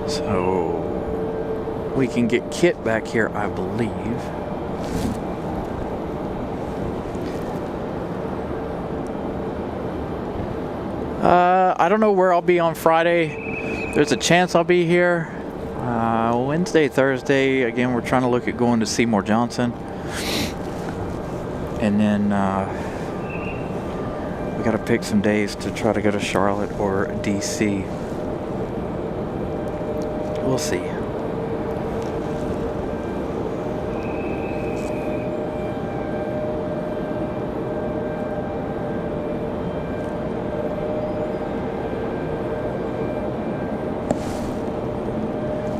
So we can get Kit back here, I believe. I don't know where I'll be on Friday. There's a chance I'll be here. Wednesday, Thursday, again, we're trying to look at going to Seymour Johnson. And then we got to pick some days to try to go to Charlotte or DC. We'll see.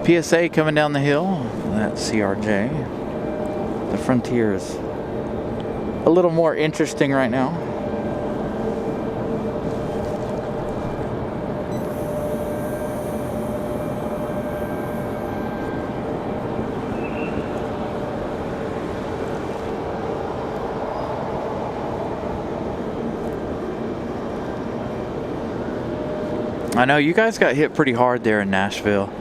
PSA coming down the hill. That's CRJ. The Frontier is a little more interesting right now. I know you guys got hit pretty hard there in Nashville.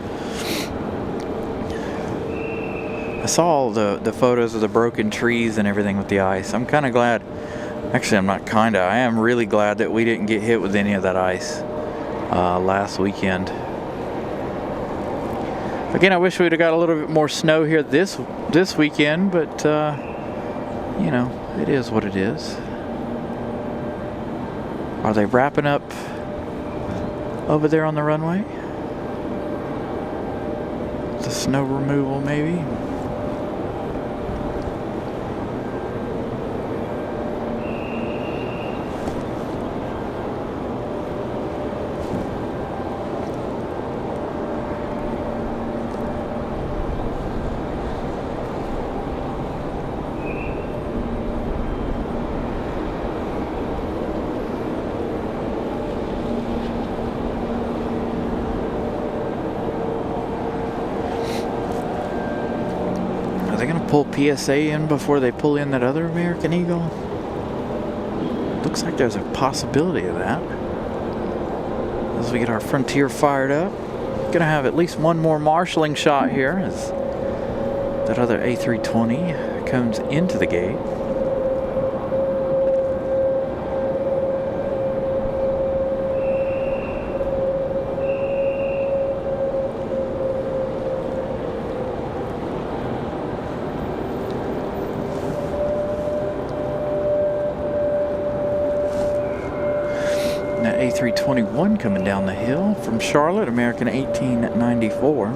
I saw all the photos of the broken trees and everything with the ice. I'm kind of glad. Actually, I'm not kinda. I am really glad that we didn't get hit with any of that ice last weekend. Again, I wish we'd have got a little bit more snow here this weekend, but you know, it is what it is. Are they wrapping up over there on the runway? The snow removal, maybe. Pull PSA in before they pull in that other American Eagle? Looks like there's a possibility of that. As we get our Frontier fired up. Gonna have at least one more marshalling shot here as that other A320 comes into the gate. A321 coming down the hill from Charlotte, American 1894.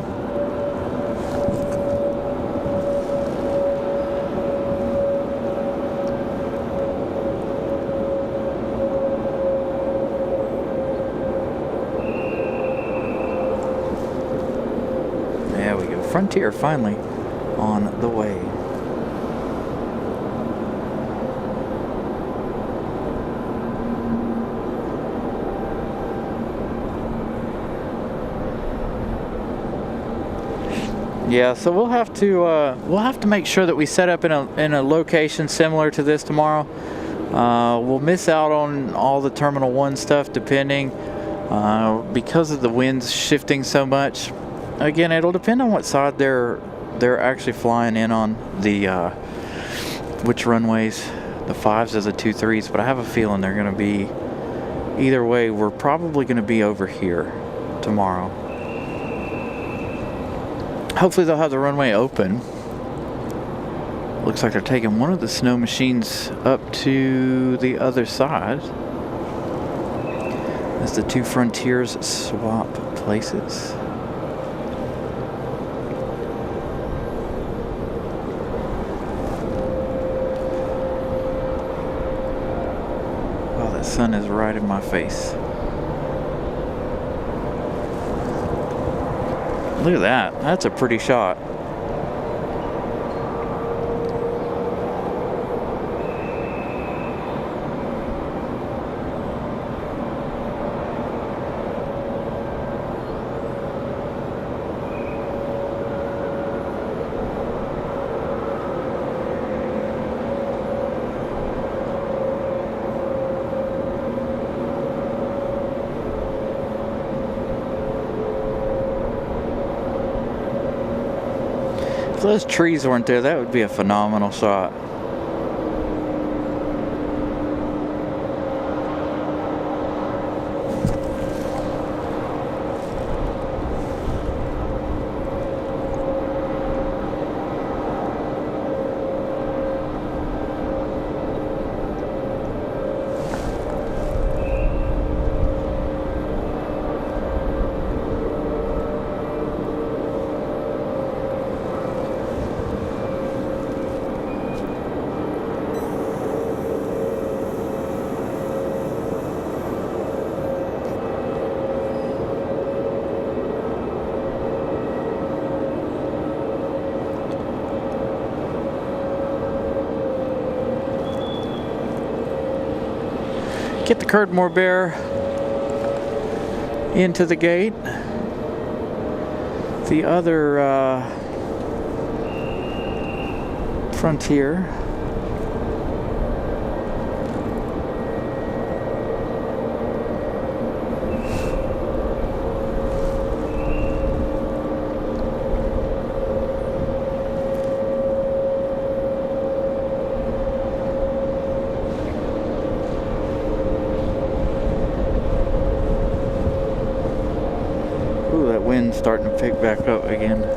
There we go. Frontier finally on the way. Yeah, so we'll have to make sure that we set up in a location similar to this tomorrow. We'll miss out on all the Terminal 1 stuff depending because of the winds shifting so much. Again, it'll depend on what side they're actually flying in on, the which runways, the 5s or the 2-3s, but I have a feeling they're going to be either way. We're probably going to be over here tomorrow. Hopefully they'll have the runway open. Looks like they're taking one of the snow machines up to the other side as the two Frontiers swap places. Wow, that sun is right in my face. Look at that. That's a pretty shot. If those trees weren't there, that would be a phenomenal shot. Get the Curdmore Bear into the gate. The other Frontier. Wind's starting to pick back up again.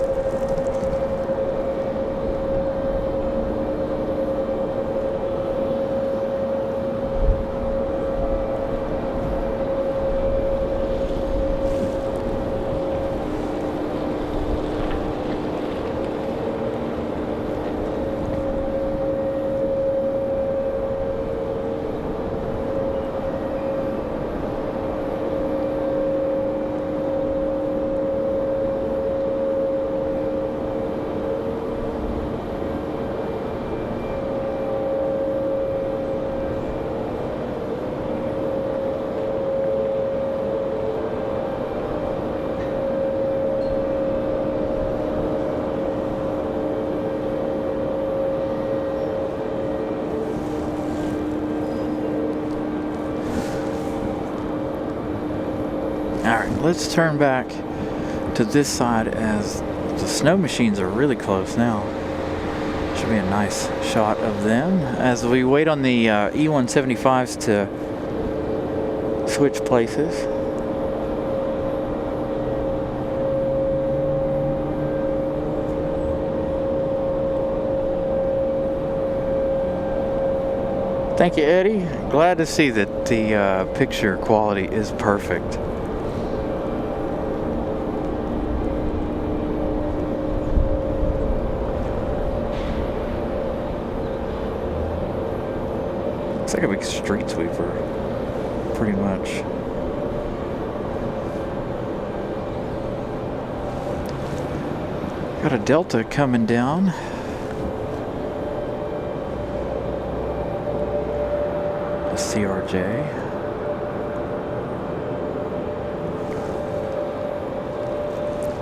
Alright, let's turn back to this side as the snow machines are really close now. Should be a nice shot of them as we wait on the E175s to switch places. Thank you, Eddie. Glad to see that the picture quality is perfect. It's like a big street sweeper, pretty much. Got a Delta coming down. A CRJ.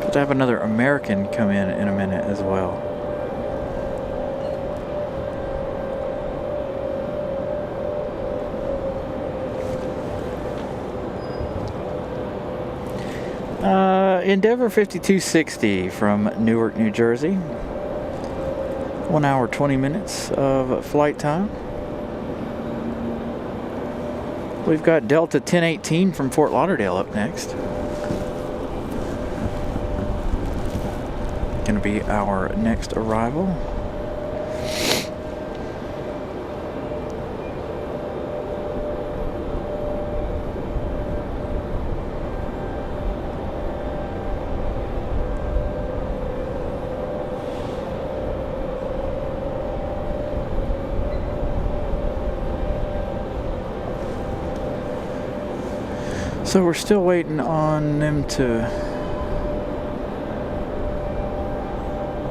Got to have another American come in a minute as well. Endeavor 5260 from Newark, New Jersey. 1 hour 20 minutes of flight time. We've got Delta 1018 from Fort Lauderdale up next. Gonna be our next arrival. So we're still waiting on them to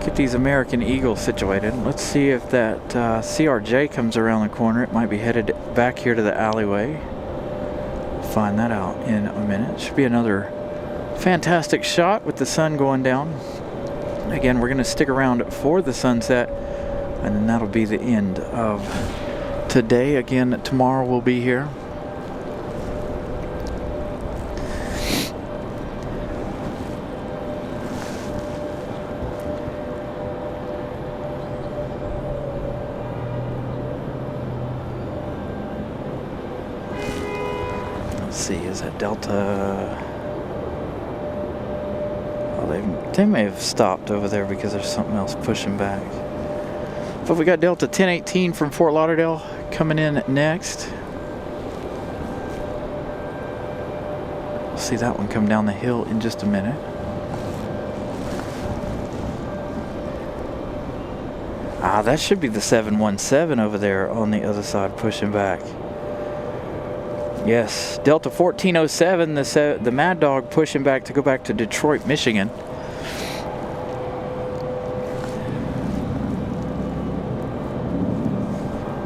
get these American Eagles situated. Let's see if that CRJ comes around the corner. It might be headed back here to the alleyway. Find that out in a minute. Should be another fantastic shot with the sun going down. Again, we're going to stick around for the sunset, and then that'll be the end of today. Again, tomorrow we'll be here. see, is that Delta? Oh, they may have stopped over there because there's something else pushing back. But we got Delta 1018 from Fort Lauderdale coming in next. We'll see that one come down the hill in just a minute. Ah, that should be the 717 over there on the other side pushing back. Yes, Delta 1407, the Mad Dog pushing back to go back to Detroit, Michigan.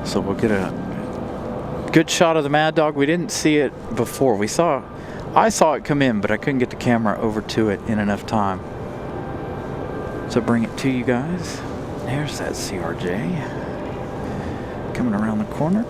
So we'll get a good shot of the Mad Dog. We didn't see it before. I saw it come in, but I couldn't get the camera over to it in enough time. So bring it to you guys. There's that CRJ coming around the corner.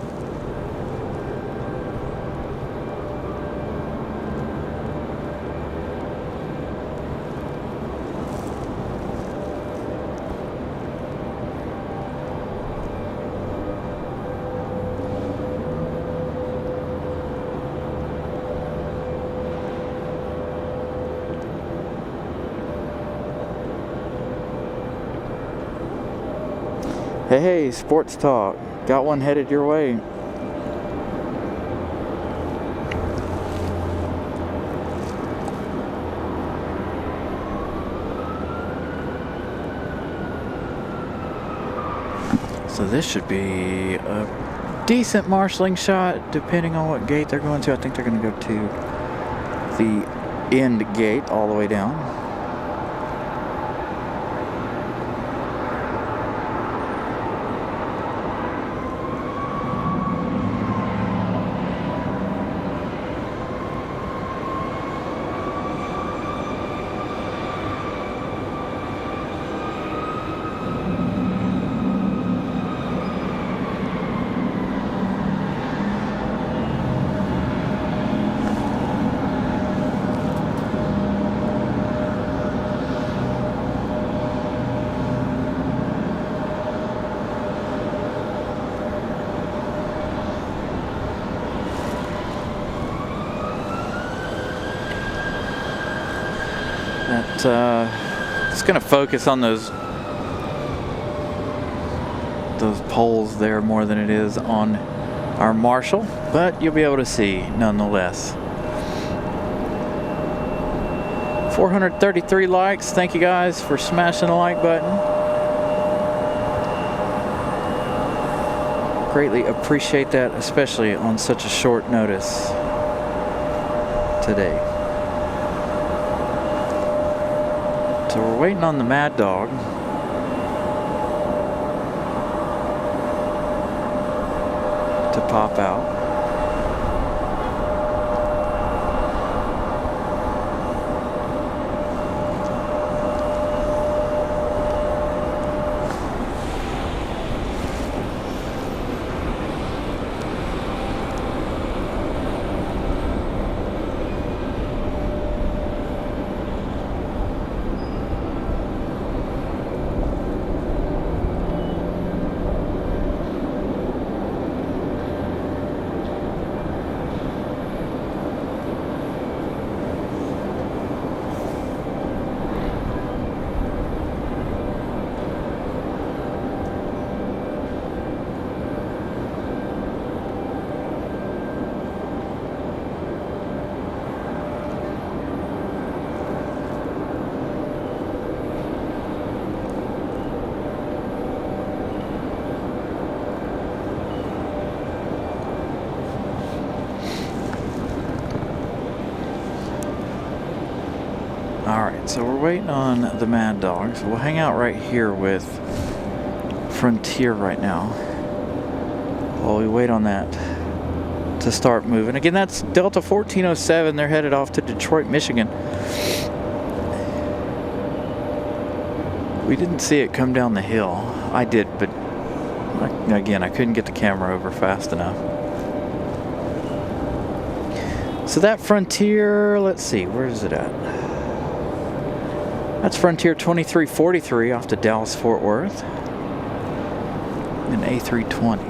Hey, sports talk. Got one headed your way. So this should be a decent marshalling shot, depending on what gate they're going to. I think they're going to go to the end gate all the way down. It's going to focus on those poles there more than it is on our Marshall, but you'll be able to see nonetheless. 433 likes. Thank you guys for smashing the like button. Greatly appreciate that, especially on such a short notice today. So we're waiting on the Mad Dog. To pop out. Alright, so we're waiting on the Mad Dog, so we'll hang out right here with Frontier right now while we wait on that to start moving. Again, that's Delta 1407. They're headed off to Detroit, Michigan. We didn't see it come down the hill. I did, but again, I couldn't get the camera over fast enough. So that Frontier, let's see, where is it at? That's Frontier 2343 off to Dallas Fort Worth. An A320.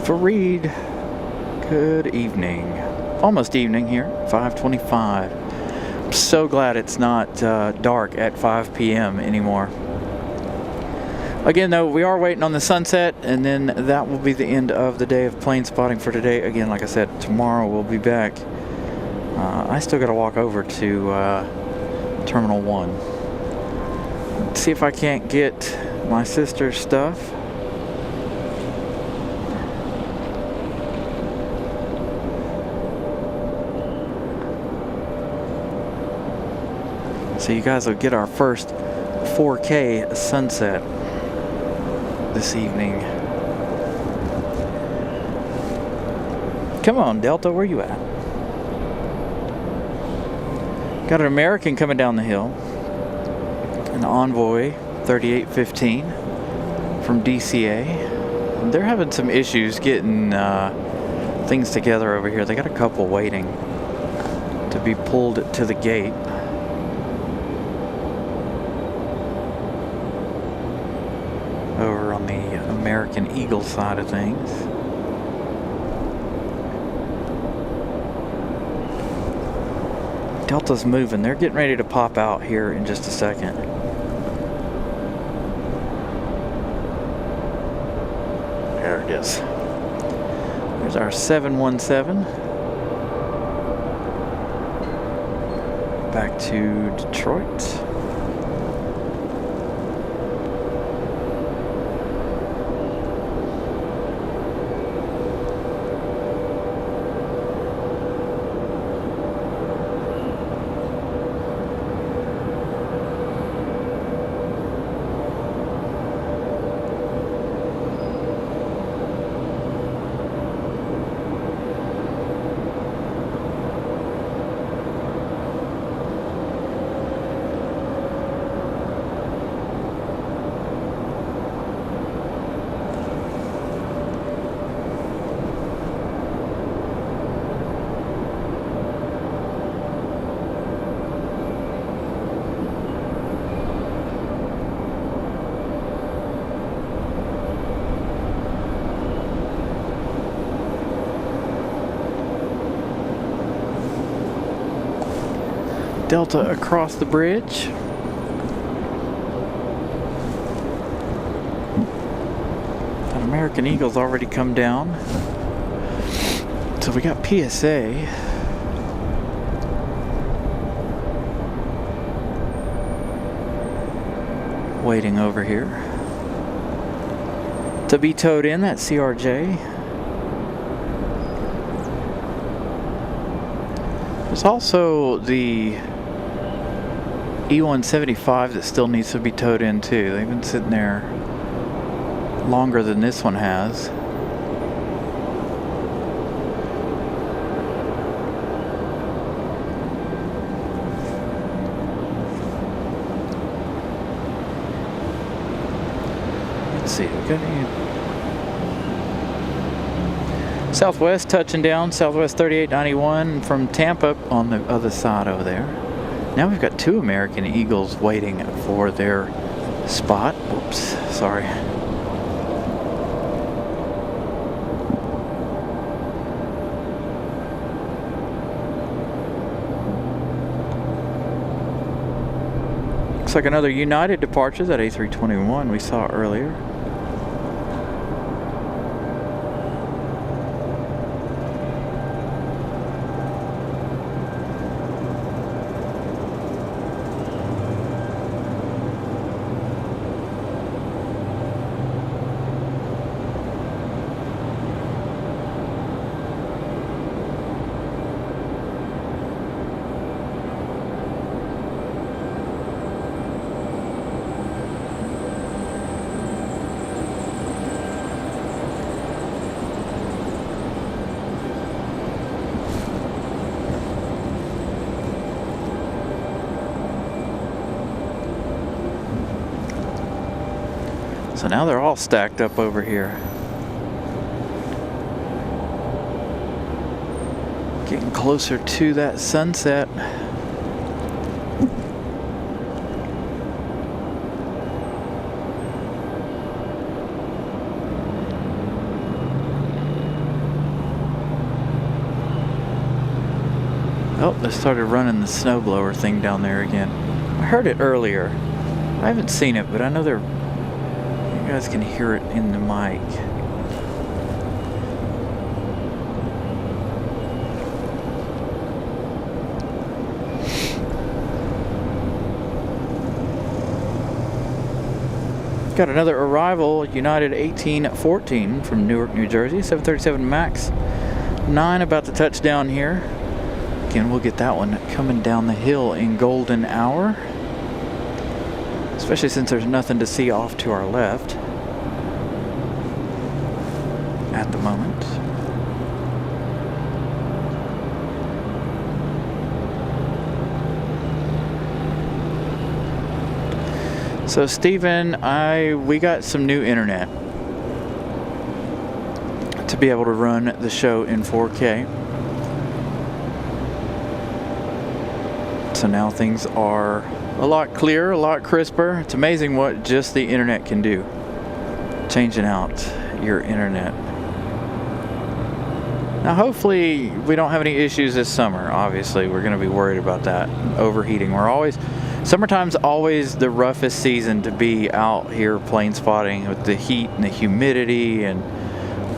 Fareed, good evening. Almost evening here, 5:25. I'm so glad it's not dark at 5 p.m. anymore. Again, though, we are waiting on the sunset, and then that will be the end of the day of plane spotting for today. Again, like I said, tomorrow we'll be back. I still got to walk over to Terminal 1. Let's see if I can't get my sister's stuff. So you guys will get our first 4K sunset this evening. Come on, Delta, where you at? Got an American coming down the hill. An Envoy 3815 from DCA. And they're having some issues getting things together over here. They got a couple waiting to be pulled to the gate. Over on the American Eagle side of things. Delta's moving. They're getting ready to pop out here in just a second. There it is. There's our 717. Back to Detroit. Delta across the bridge. That American Eagle's already come down. So we got PSA. Waiting over here to be towed in, that CRJ. There's also the E175 that still needs to be towed in too. They've been sitting there longer than this one has. Let's see, we got any Southwest touching down, Southwest 3891 from Tampa on the other side over there. Now we've got two American Eagles waiting for their spot. Whoops, sorry. Looks like another United departure, that A321 we saw earlier. So now they're all stacked up over here. Getting closer to that sunset. Oh, they started running the snowblower thing down there again. I heard it earlier. I haven't seen it, but I know you guys can hear it in the mic. Got another arrival, United 1814 from Newark, New Jersey, 737 MAX 9 about to touch down here. Again, we'll get that one coming down the hill in golden hour, especially since there's nothing to see off to our left at the moment. So Stephen, we got some new internet to be able to run the show in 4K. So now things are a lot clearer, a lot crisper. It's amazing what just the internet can do. Changing out your internet. Now hopefully we don't have any issues this summer. Obviously we're going to be worried about that. Overheating. Summertime's always the roughest season to be out here plane spotting with the heat and the humidity and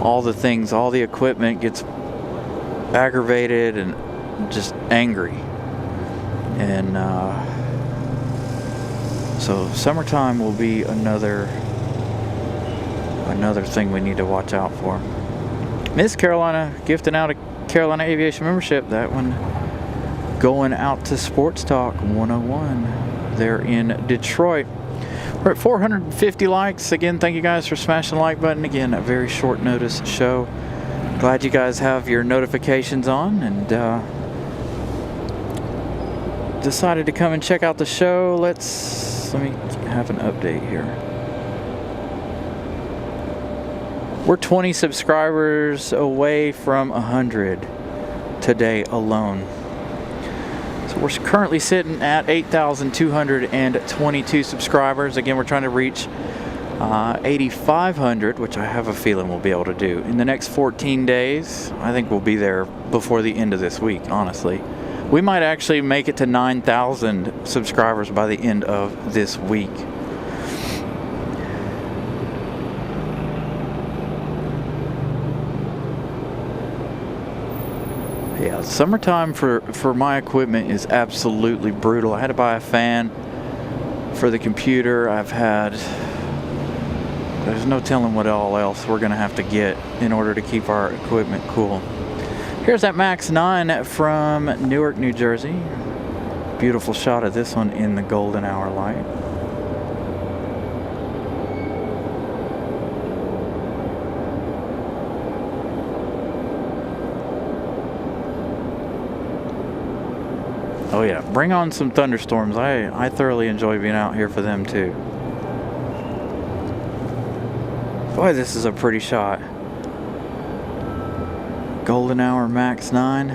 all the things. All the equipment gets aggravated and just angry. And so summertime will be another thing we need to watch out for. Miss Carolina gifting out a Carolina Aviation membership. That one going out to Sports Talk 101 there in Detroit. We're at 450 likes. Again, thank you guys for smashing the like button. Again, a very short notice show. Glad you guys have your notifications on and decided to come and check out the show. Let me have an update here. We're 20 subscribers away from 100 today alone. So we're currently sitting at 8,222 subscribers. Again, we're trying to reach 8,500, which I have a feeling we'll be able to do in the next 14 days. I think we'll be there before the end of this week, honestly. We might actually make it to 9,000 subscribers by the end of this week. Yeah, summertime for my equipment is absolutely brutal. I had to buy a fan for the computer. There's no telling what all else we're going to have to get in order to keep our equipment cool. Here's that MAX 9 from Newark, New Jersey. Beautiful shot of this one in the golden hour light. Oh yeah, bring on some thunderstorms. I thoroughly enjoy being out here for them too. Boy, this is a pretty shot. Golden hour MAX 9.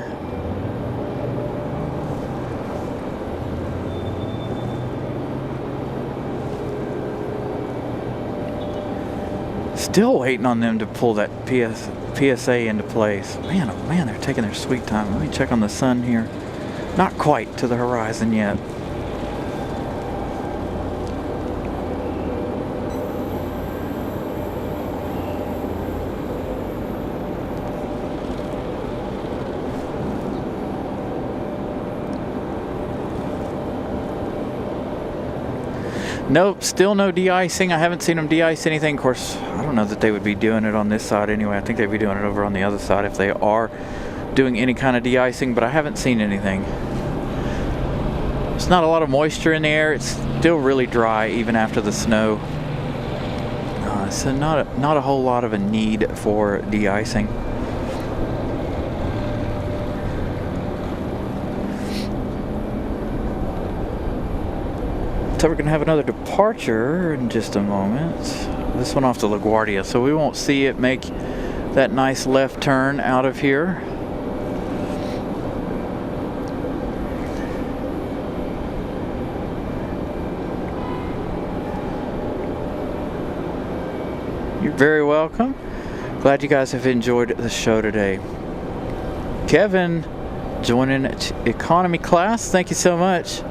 Still waiting on them to pull that PSA into place. Man, oh man, they're taking their sweet time. Let me check on the sun here. Not quite to the horizon yet. Nope, still no de-icing. I haven't seen them de-ice anything. Of course, I don't know that they would be doing it on this side anyway. I think they'd be doing it over on the other side if they are doing any kind of de-icing, but I haven't seen anything. There's not a lot of moisture in the air. It's still really dry even after the snow. So not a whole lot of a need for de-icing. So we're going to have another departure in just a moment. This one off to LaGuardia, so we won't see it make that nice left turn out of here. You're very welcome. Glad you guys have enjoyed the show today. Kevin joining economy class. Thank you so much.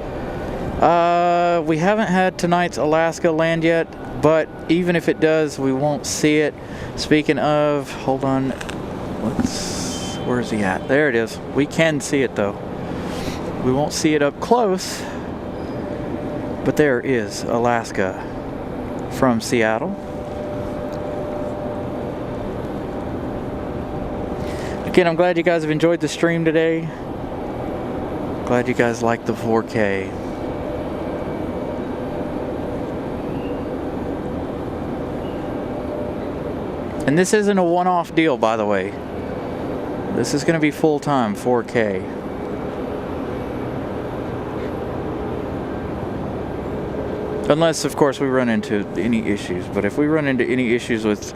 We haven't had tonight's Alaska land yet, but even if it does, we won't see it. Speaking of, hold on, where is he at? There it is. We can see it though. We won't see it up close, but there is Alaska from Seattle. Again, I'm glad you guys have enjoyed the stream today. Glad you guys like the 4K. And this isn't a one-off deal, by the way. This is going to be full-time 4K. Unless, of course, we run into any issues. But if we run into any issues with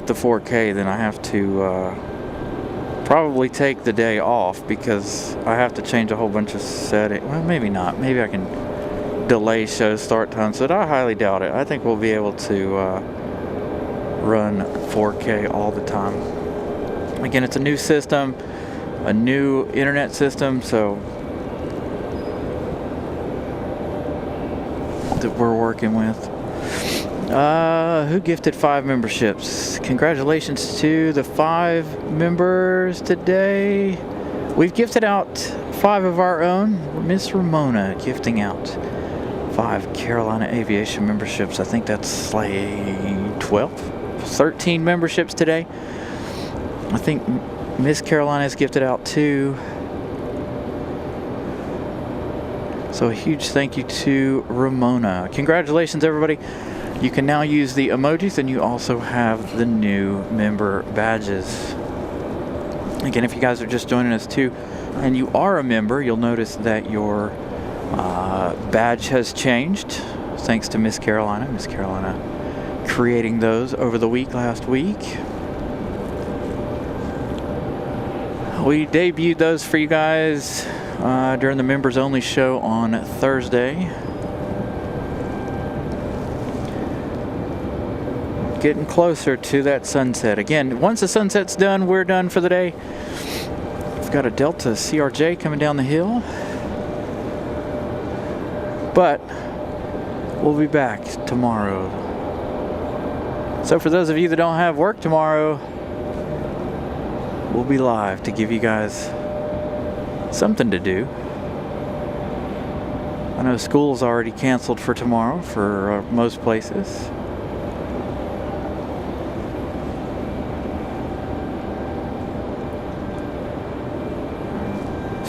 the 4K, then I have to probably take the day off because I have to change a whole bunch of settings. Well, maybe not. Maybe I can delay show start time. So I highly doubt it. I think we'll be able to run 4K all the time. Again, it's a new system, a new internet system, so that we're working with. Who gifted 5 memberships? Congratulations to the 5 members today. We've gifted out 5 of our own. Miss Ramona gifting out 5 Carolina Aviation memberships. I think that's like 13 memberships today. I think Miss Carolina has gifted out 2. So a huge thank you to Ramona. Congratulations, everybody. You can now use the emojis, and you also have the new member badges. Again, if you guys are just joining us too, and you are a member, you'll notice that your badge has changed. Thanks to Miss Carolina. Miss Carolina creating those over the last week. We debuted those for you guys during the members only show on Thursday. Getting closer to that sunset. Again, once the sunset's done, we're done for the day. We've got a Delta CRJ coming down the hill. But we'll be back tomorrow. So for those of you that don't have work tomorrow, we'll be live to give you guys something to do. I know school's already canceled for tomorrow for most places.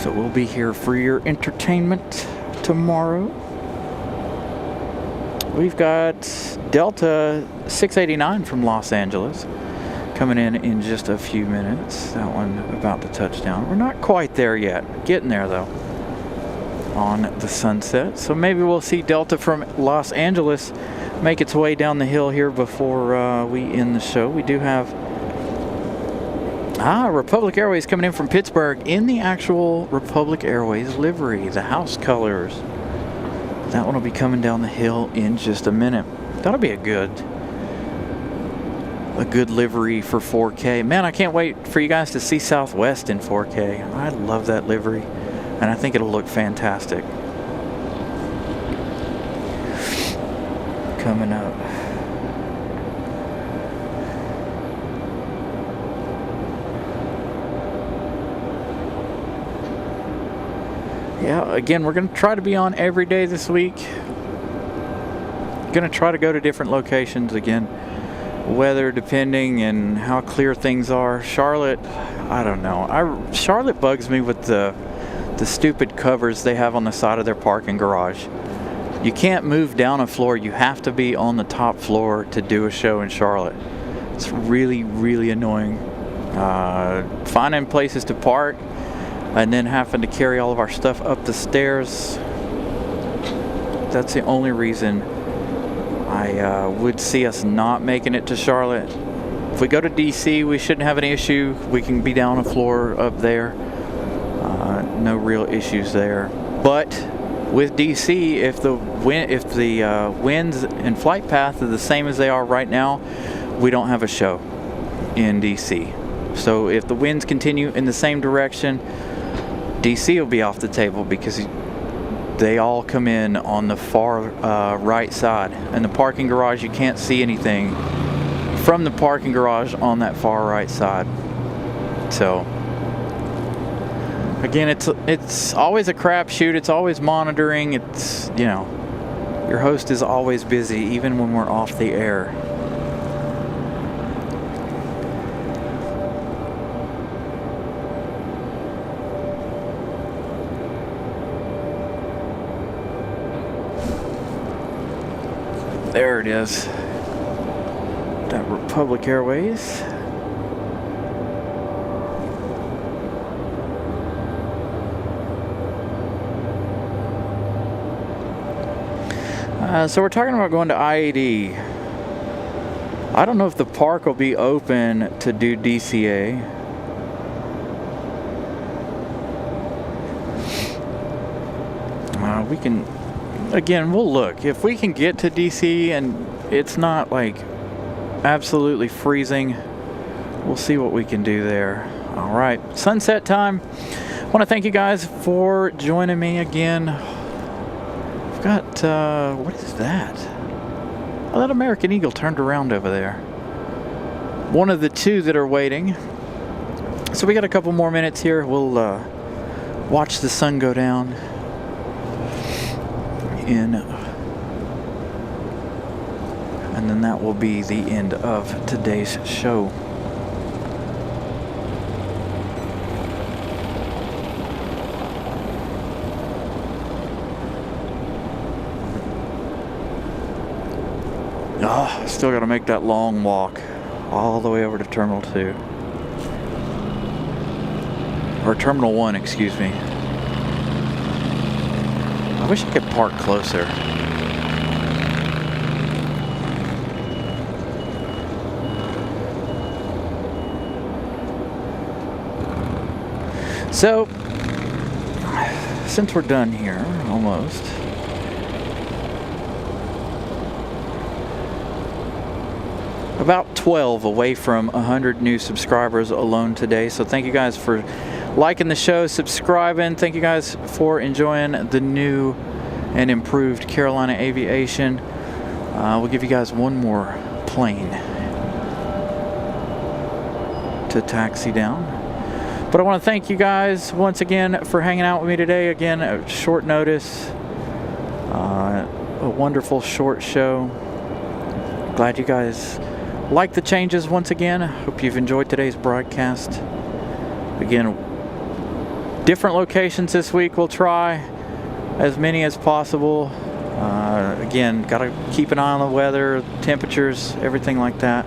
So we'll be here for your entertainment tomorrow. We've got Delta 689 from Los Angeles coming in just a few minutes. That one about to touch down. We're not quite there yet. Getting there though on the sunset. So maybe we'll see Delta from Los Angeles make its way down the hill here before we end the show. We do have Republic Airways coming in from Pittsburgh in the actual Republic Airways livery, the house colors. That one will be coming down the hill in just a minute. That'll be a good livery for 4K. Man, I can't wait for you guys to see Southwest in 4K. I love that livery, and I think it'll look fantastic. Coming up. Yeah, again, we're going to try to be on every day this week. Going to try to go to different locations again. Weather depending and how clear things are. Charlotte, I don't know. Charlotte bugs me with the stupid covers they have on the side of their parking garage. You can't move down a floor. You have to be on the top floor to do a show in Charlotte. It's really, really annoying. Finding places to park and then having to carry all of our stuff up the stairs. That's the only reason I would see us not making it to Charlotte. If we go to DC, we shouldn't have any issue. We can be down a floor up there. No real issues there. But with DC, if the winds and flight path are the same as they are right now, we don't have a show in DC. So if the winds continue in the same direction, DC will be off the table because they all come in on the far right side. In the parking garage, you can't see anything from the parking garage on that far right side. So again, it's always a crapshoot. It's always monitoring. It's, you know, your host is always busy, even when we're off the air. There it is. That Republic Airways. So we're talking about going to IAD. I don't know if the park will be open to do DCA. We can, again, we'll look. If we can get to DC and it's not like absolutely freezing, we'll see what we can do there. All right, sunset time. I want to thank you guys for joining me again. I've got, what is that? Oh, that American Eagle turned around over there. One of the two that are waiting. So we got a couple more minutes here. We'll watch the sun go down in, and then that will be the end of today's show. Oh, still got to make that long walk all the way over to Terminal 2. Or Terminal 1, excuse me. I wish I could park closer. So, since we're done here, almost. About 12 away from 100 new subscribers alone today. So thank you guys for liking the show, subscribing. Thank you guys for enjoying the new and improved Carolina Aviation. We'll give you guys one more plane to taxi down. But I want to thank you guys once again for hanging out with me today. Again, at short notice, a wonderful short show. Glad you guys like the changes once again. Hope you've enjoyed today's broadcast. Again, different locations this week. We'll try as many as possible. Again, got to keep an eye on the weather, temperatures, everything like that.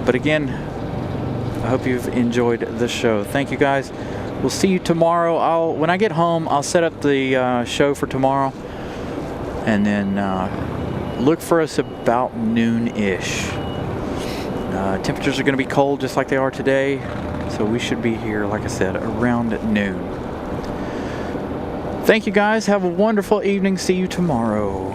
But again, I hope you've enjoyed the show. Thank you guys. We'll see you tomorrow. When I get home, I'll set up the show for tomorrow, and then look for us about noon-ish. Temperatures are going to be cold just like they are today, so we should be here, like I said, around noon. Thank you guys. Have a wonderful evening. See you tomorrow.